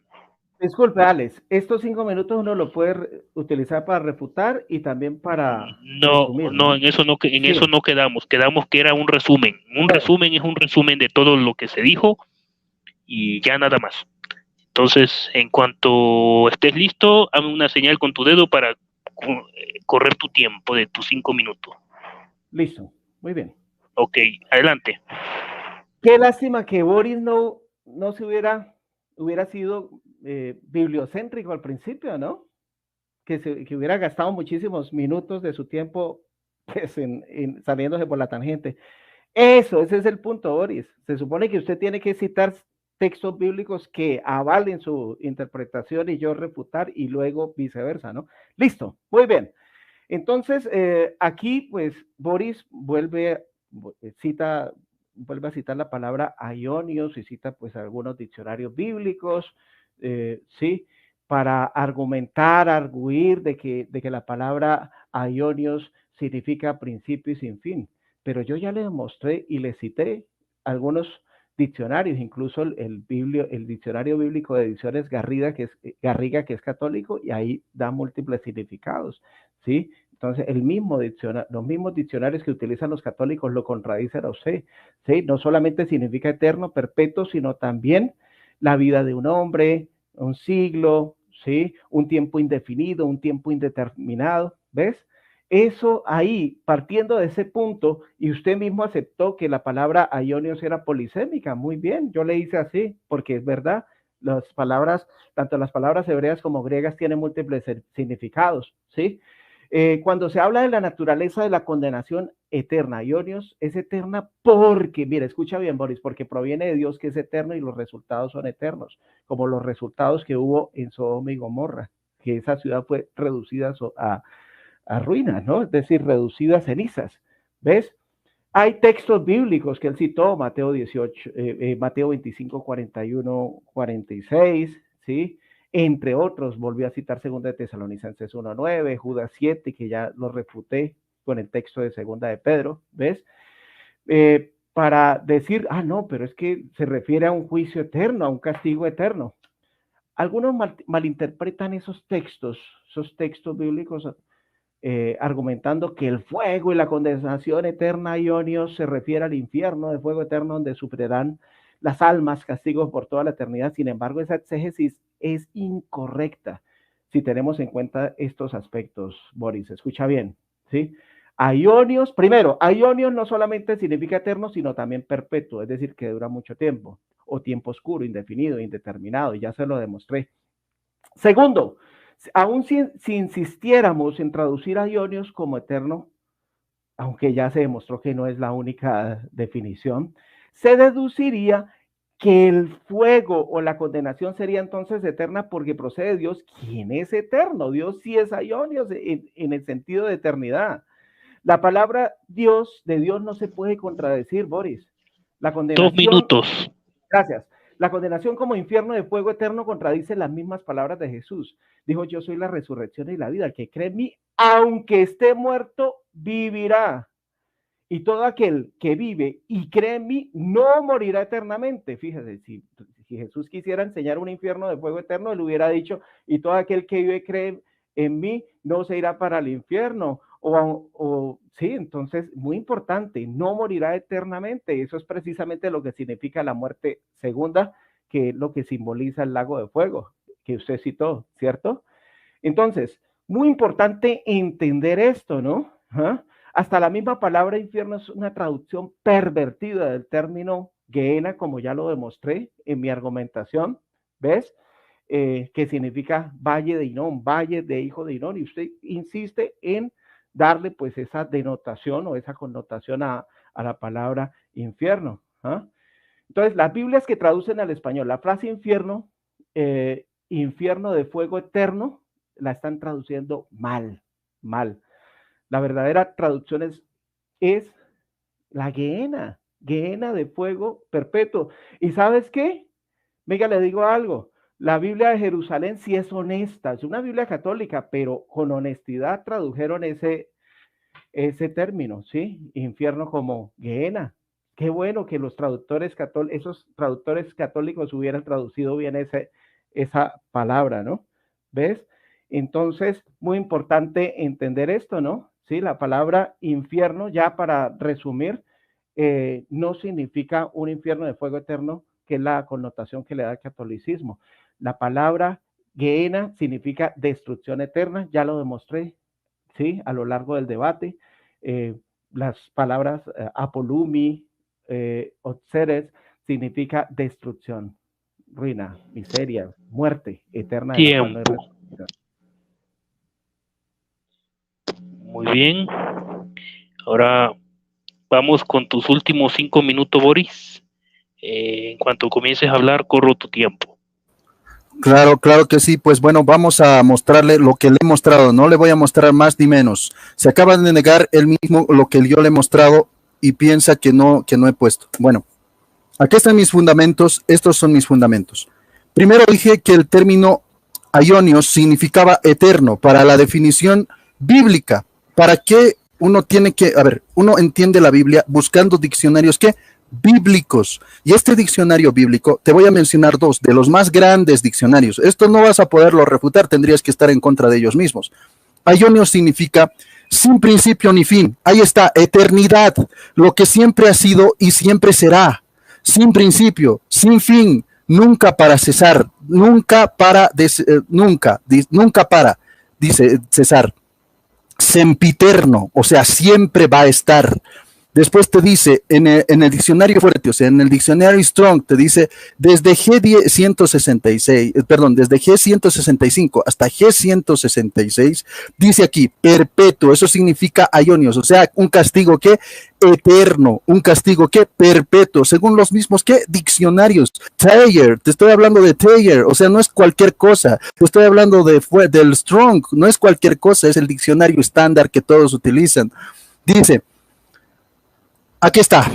Disculpe, Alex, estos 5 minutos uno lo puede utilizar para refutar y también para resumir, ¿no? En eso no quedamos que era un resumen. Un resumen es un resumen de todo lo que se dijo y ya nada más. Entonces, en cuanto estés listo, hazme una señal con tu dedo para correr tu tiempo de tus 5 minutos. Listo, muy bien. Ok, adelante. Qué lástima que Boris no se hubiera sido bibliocéntrico al principio, ¿no? Que hubiera gastado muchísimos minutos de su tiempo pues, en saliéndose por la tangente. Ese es el punto, Boris. Se supone que usted tiene que citar textos bíblicos que avalen su interpretación y yo refutar y luego viceversa, ¿no? Listo, muy bien. Entonces, aquí, pues, Boris vuelve a citar la palabra aionios y cita, pues, algunos diccionarios bíblicos, ¿sí? Para arguir de que la palabra aionios significa principio y sin fin. Pero yo ya le demostré y le cité algunos diccionarios, incluso el diccionario bíblico de ediciones Garriga, que es católico, y ahí da múltiples significados, ¿sí? Entonces, los mismos diccionarios que utilizan los católicos lo contradicen a usted, ¿sí? No solamente significa eterno, perpetuo, sino también la vida de un hombre, un siglo, ¿sí? Un tiempo indefinido, un tiempo indeterminado, ¿ves? Eso ahí, partiendo de ese punto, y usted mismo aceptó que la palabra aionios era polisémica, muy bien, yo le hice así, porque es verdad, las palabras, tanto las palabras hebreas como griegas tienen múltiples significados, ¿sí? Cuando se habla de la naturaleza de la condenación eterna, aionios es eterna porque, mira, escucha bien, Boris, porque proviene de Dios que es eterno y los resultados son eternos, como los resultados que hubo en Sodoma y Gomorra, que esa ciudad fue reducida a ruinas, ¿no? Es decir, reducida a cenizas, ¿ves? Hay textos bíblicos que él citó, Mateo 18, Mateo 25, 41, 46, ¿sí? Entre otros, volvió a citar 2 de Tesalonicenses 1:9, Judas 7, que ya lo refuté con el texto de 2 de Pedro, ¿ves? Para decir, no, pero es que se refiere a un juicio eterno, a un castigo eterno. Algunos malinterpretan esos textos bíblicos, argumentando que el fuego y la condenación eterna, aionios, se refiere al infierno de fuego eterno donde sufrirán las almas castigos por toda la eternidad. Sin embargo, esa exégesis es incorrecta si tenemos en cuenta estos aspectos, Boris. Escucha bien, ¿sí? Aionios, primero, aionios no solamente significa eterno, sino también perpetuo, es decir, que dura mucho tiempo, o tiempo oscuro, indefinido, indeterminado, y ya se lo demostré. Segundo, aún si insistiéramos en traducir aionios como eterno, aunque ya se demostró que no es la única definición, se deduciría que el fuego o la condenación sería entonces eterna porque procede de Dios, quien es eterno. Dios sí es aionios en el sentido de eternidad. La palabra Dios, de Dios no se puede contradecir, Boris. La condenación, 2 minutos. Gracias. La condenación como infierno de fuego eterno contradice las mismas palabras de Jesús. Dijo, yo soy la resurrección y la vida. El que cree en mí, aunque esté muerto, vivirá. Y todo aquel que vive y cree en mí, no morirá eternamente. Fíjese, si Jesús quisiera enseñar un infierno de fuego eterno, él hubiera dicho, y todo aquel que vive y cree en mí, no se irá para el infierno. Sí, entonces, muy importante, no morirá eternamente. Eso es precisamente lo que significa la muerte segunda, que es lo que simboliza el lago de fuego, que usted citó, ¿cierto? Entonces, muy importante entender esto, ¿no? Hasta la misma palabra infierno es una traducción pervertida del término Gehenna, como ya lo demostré en mi argumentación, ¿ves? Que significa valle de Hinón, valle de hijo de Hinón, y usted insiste en darle pues esa denotación o esa connotación a la palabra infierno. Entonces, las Biblias que traducen al español la frase infierno, infierno de fuego eterno, la están traduciendo mal. La verdadera traducción es la Gehenna de fuego perpetuo. ¿Y sabes qué? Venga, le digo algo. La Biblia de Jerusalén sí es honesta, es una Biblia católica, pero con honestidad tradujeron ese término, ¿sí? Infierno como Gehenna. Qué bueno que los esos traductores católicos hubieran traducido bien esa palabra, ¿no? ¿Ves? Entonces, muy importante entender esto, ¿no? Sí, la palabra infierno, ya para resumir, no significa un infierno de fuego eterno, que es la connotación que le da el catolicismo. La palabra Gehenna significa destrucción eterna, ya lo demostré, ¿sí? A lo largo del debate. Las palabras Apolumi, Otseres, significa destrucción, ruina, miseria, muerte eterna. Tiempo. Muy bien. Ahora vamos con tus últimos 5 minutos, Boris. En cuanto comiences a hablar, corro tu tiempo. Claro, claro que sí. Pues bueno, vamos a mostrarle lo que le he mostrado. No le voy a mostrar más ni menos. Se acaba de negar él mismo lo que yo le he mostrado y piensa que no he puesto. Bueno, aquí están mis fundamentos. Estos son mis fundamentos. Primero dije que el término aionios significaba eterno para la definición bíblica. ¿Para qué uno tiene que, uno entiende la Biblia buscando diccionarios que bíblicos? Y este diccionario bíblico, te voy a mencionar dos de los más grandes diccionarios. Esto no vas a poderlo refutar, tendrías que estar en contra de ellos mismos. Aionios significa sin principio ni fin. Ahí está, eternidad, lo que siempre ha sido y siempre será. Sin principio, sin fin, nunca para cesar, nunca para, dice César. Sempiterno, o sea, siempre va a estar. Después te dice, en el diccionario fuerte, o sea, en el diccionario Strong, te dice, desde desde G165 hasta G166, dice aquí, perpetuo, eso significa aionios, o sea, un castigo que eterno, un castigo que perpetuo, según los mismos que diccionarios. Thayer, te estoy hablando de Thayer, o sea, no es cualquier cosa, te estoy hablando del Strong, no es cualquier cosa, es el diccionario estándar que todos utilizan. Dice, aquí está,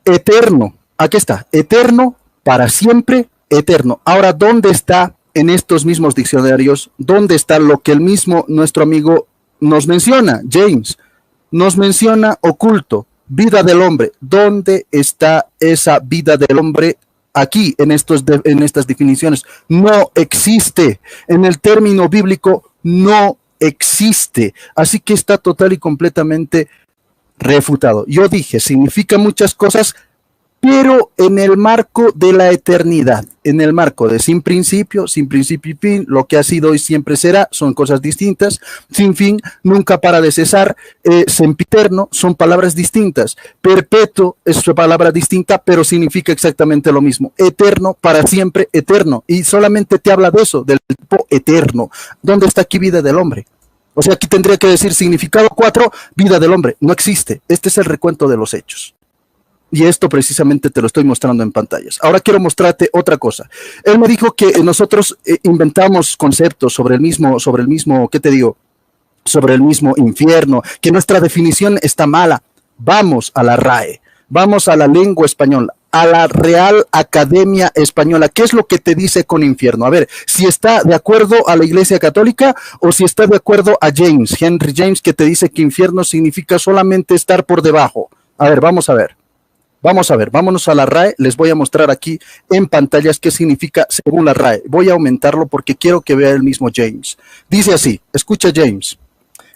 eterno, aquí está, eterno, para siempre, eterno. Ahora, ¿dónde está en estos mismos diccionarios? ¿Dónde está lo que el mismo nuestro amigo nos menciona? James nos menciona oculto, vida del hombre. ¿Dónde está esa vida del hombre? Aquí, en estas definiciones, no existe. En el término bíblico, no existe. Así que está total y completamente refutado. Yo dije, significa muchas cosas, pero en el marco de la eternidad, en el marco de sin principio y fin, lo que ha sido y siempre será, son cosas distintas. Sin fin, nunca para de cesar. Sempiterno, son palabras distintas. Perpetuo es una palabra distinta, pero significa exactamente lo mismo. Eterno, para siempre, eterno. Y solamente te habla de eso, del tipo eterno. ¿Dónde está aquí vida del hombre? O sea, aquí tendría que decir significado 4, vida del hombre. No existe. Este es el recuento de los hechos. Y esto precisamente te lo estoy mostrando en pantallas. Ahora quiero mostrarte otra cosa. Él me dijo que nosotros inventamos conceptos sobre el mismo, ¿qué te digo? Sobre el mismo infierno, que nuestra definición está mala. Vamos a la RAE, vamos a la lengua española, a la Real Academia Española. ¿Qué es lo que te dice con infierno? A ver, si está de acuerdo a la Iglesia Católica o si está de acuerdo a Henry James, que te dice que infierno significa solamente estar por debajo. A ver, vamos a ver. Vámonos a la RAE, les voy a mostrar aquí en pantallas qué significa según la RAE. Voy a aumentarlo porque quiero que vea el mismo James. Dice así, escucha James.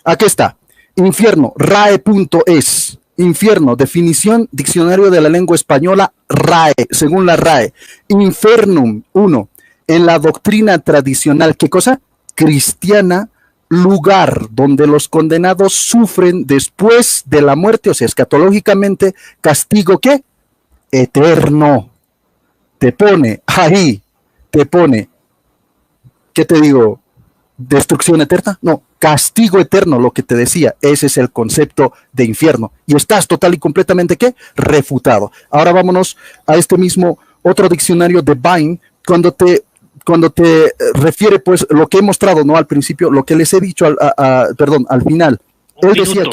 Aquí está, infierno, RAE.es. Infierno, definición, diccionario de la lengua española, RAE, según la RAE. Infernum, 1, en la doctrina tradicional, ¿qué cosa? Cristiana, lugar donde los condenados sufren después de la muerte, o sea, escatológicamente, castigo, ¿qué? Eterno. Te pone ahí, ¿qué te digo? ¿Destrucción eterna? No, castigo eterno, lo que te decía, ese es el concepto de infierno. Y estás total y completamente, ¿qué? Refutado. Ahora vámonos a este mismo otro diccionario de Vine, cuando te refiere, pues, lo que he mostrado, ¿no? Al principio, lo que les he dicho, al final. Él decía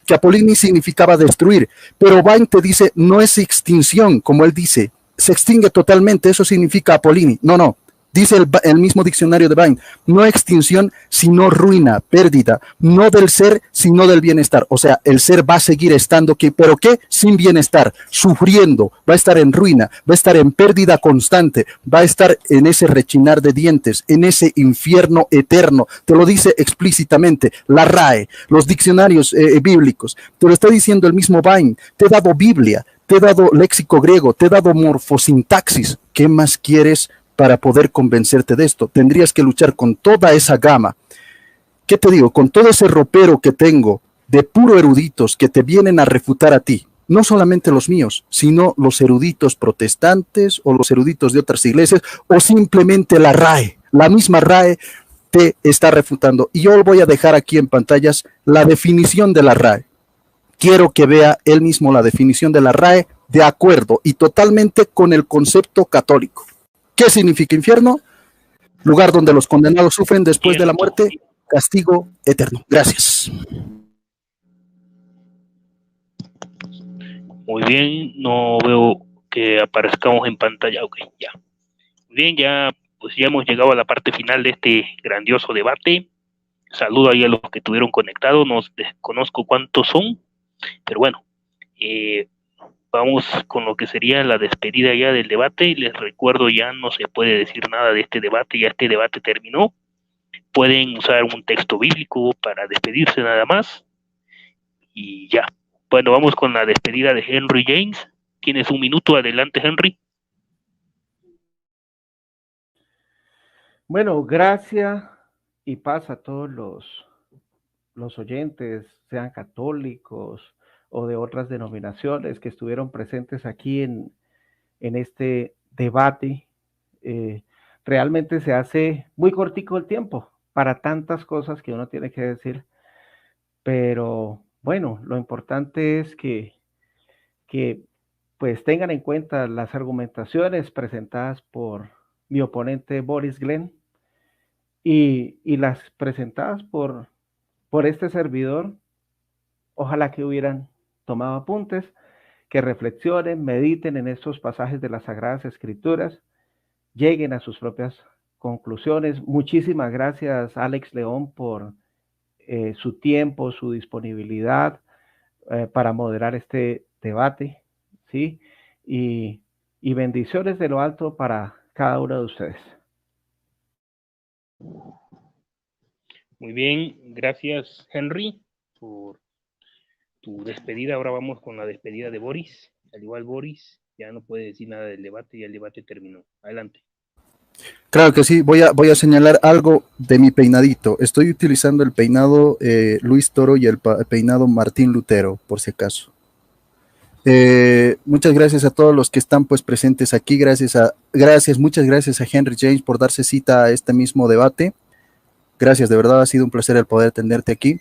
que Apolini significaba destruir, pero Vine te dice, no es extinción, como él dice, se extingue totalmente, eso significa Apolini. No, Dice el mismo diccionario de Bain, no extinción, sino ruina, pérdida, no del ser, sino del bienestar. O sea, el ser va a seguir estando, ¿pero qué? Sin bienestar, sufriendo, va a estar en ruina, va a estar en pérdida constante, va a estar en ese rechinar de dientes, en ese infierno eterno. Te lo dice explícitamente la RAE, los diccionarios bíblicos. Te lo está diciendo el mismo Bain. Te he dado Biblia, te he dado léxico griego, te he dado morfosintaxis. ¿Qué más quieres para poder convencerte de esto? Tendrías que luchar con toda esa gama. ¿Qué te digo? Con todo ese ropero que tengo de puro eruditos que te vienen a refutar a ti. No solamente los míos, sino los eruditos protestantes o los eruditos de otras iglesias o simplemente la RAE. La misma RAE te está refutando. Y yo voy a dejar aquí en pantallas la definición de la RAE. Quiero que vea él mismo la definición de la RAE de acuerdo y totalmente con el concepto católico. ¿Qué significa infierno? Lugar donde los condenados sufren después de la muerte, castigo eterno. Gracias. Muy bien, no veo que aparezcamos en pantalla. Ok, ya. Muy bien, ya hemos llegado a la parte final de este grandioso debate. Saludo ahí a los que estuvieron conectados, no desconozco cuántos son, pero bueno, vamos con lo que sería la despedida ya del debate. Les recuerdo, ya no se puede decir nada de este debate, ya este debate terminó. Pueden usar un texto bíblico para despedirse nada más. Y ya. Bueno, vamos con la despedida de Henry James. Tienes un minuto, adelante, Henry. Bueno, gracias y paz a todos los oyentes, sean católicos o de otras denominaciones que estuvieron presentes aquí en este debate. Realmente se hace muy cortico el tiempo para tantas cosas que uno tiene que decir, pero bueno, lo importante es que pues tengan en cuenta las argumentaciones presentadas por mi oponente Boris Glenn y las presentadas por este servidor. Ojalá que hubieran tomado apuntes, que reflexionen, mediten en estos pasajes de las Sagradas Escrituras, lleguen a sus propias conclusiones. Muchísimas gracias, Alex León, por su tiempo, su disponibilidad para moderar este debate, ¿sí? Y bendiciones de lo alto para cada uno de ustedes. Muy bien, gracias, Henry, por tu despedida. Ahora vamos con la despedida de Boris. Al igual, Boris ya no puede decir nada del debate, ya el debate terminó. Adelante. Claro que sí, voy a señalar algo de mi peinadito. Estoy utilizando el peinado Luis Toro y el peinado Martín Lutero, por si acaso. Muchas gracias a todos los que están pues presentes aquí. Muchas gracias a Henry James por darse cita a este mismo debate. Gracias, de verdad ha sido un placer el poder tenerte aquí.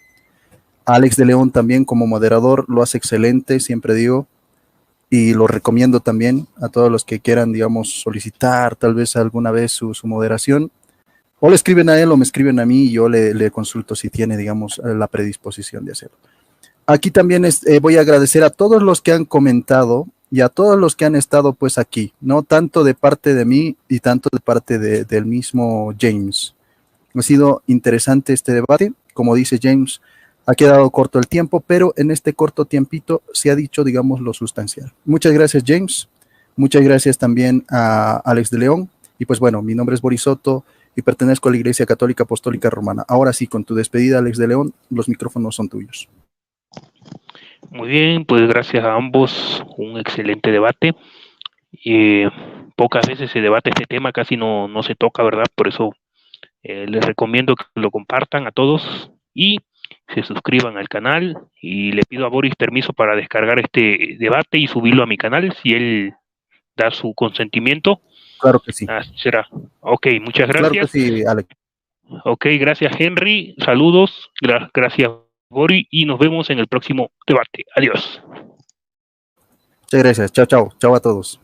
Alex de León también como moderador lo hace excelente, siempre digo. Y lo recomiendo también a todos los que quieran, digamos, solicitar tal vez alguna vez su moderación. O le escriben a él o me escriben a mí y yo le consulto si tiene, digamos, la predisposición de hacerlo. Aquí también voy a agradecer a todos los que han comentado y a todos los que han estado pues aquí, ¿no? Tanto de parte de mí y tanto de parte del mismo James. Ha sido interesante este debate. Como dice James, ha quedado corto el tiempo, pero en este corto tiempito se ha dicho, digamos, lo sustancial. Muchas gracias, James. Muchas gracias también a Alex de León. Y pues bueno, mi nombre es Boris Soto y pertenezco a la Iglesia Católica Apostólica Romana. Ahora sí, con tu despedida, Alex de León, los micrófonos son tuyos. Muy bien, pues gracias a ambos, un excelente debate. Pocas veces se debate este tema, casi no se toca, ¿verdad? Por eso les recomiendo que lo compartan a todos y se suscriban al canal, y le pido a Boris permiso para descargar este debate y subirlo a mi canal, si él da su consentimiento. Claro que sí. Será. Ok, muchas gracias. Claro que sí, Alex. Ok, gracias, Henry. Saludos. Gracias, Boris, y nos vemos en el próximo debate. Adiós. Muchas gracias. Chao, chao. Chao a todos.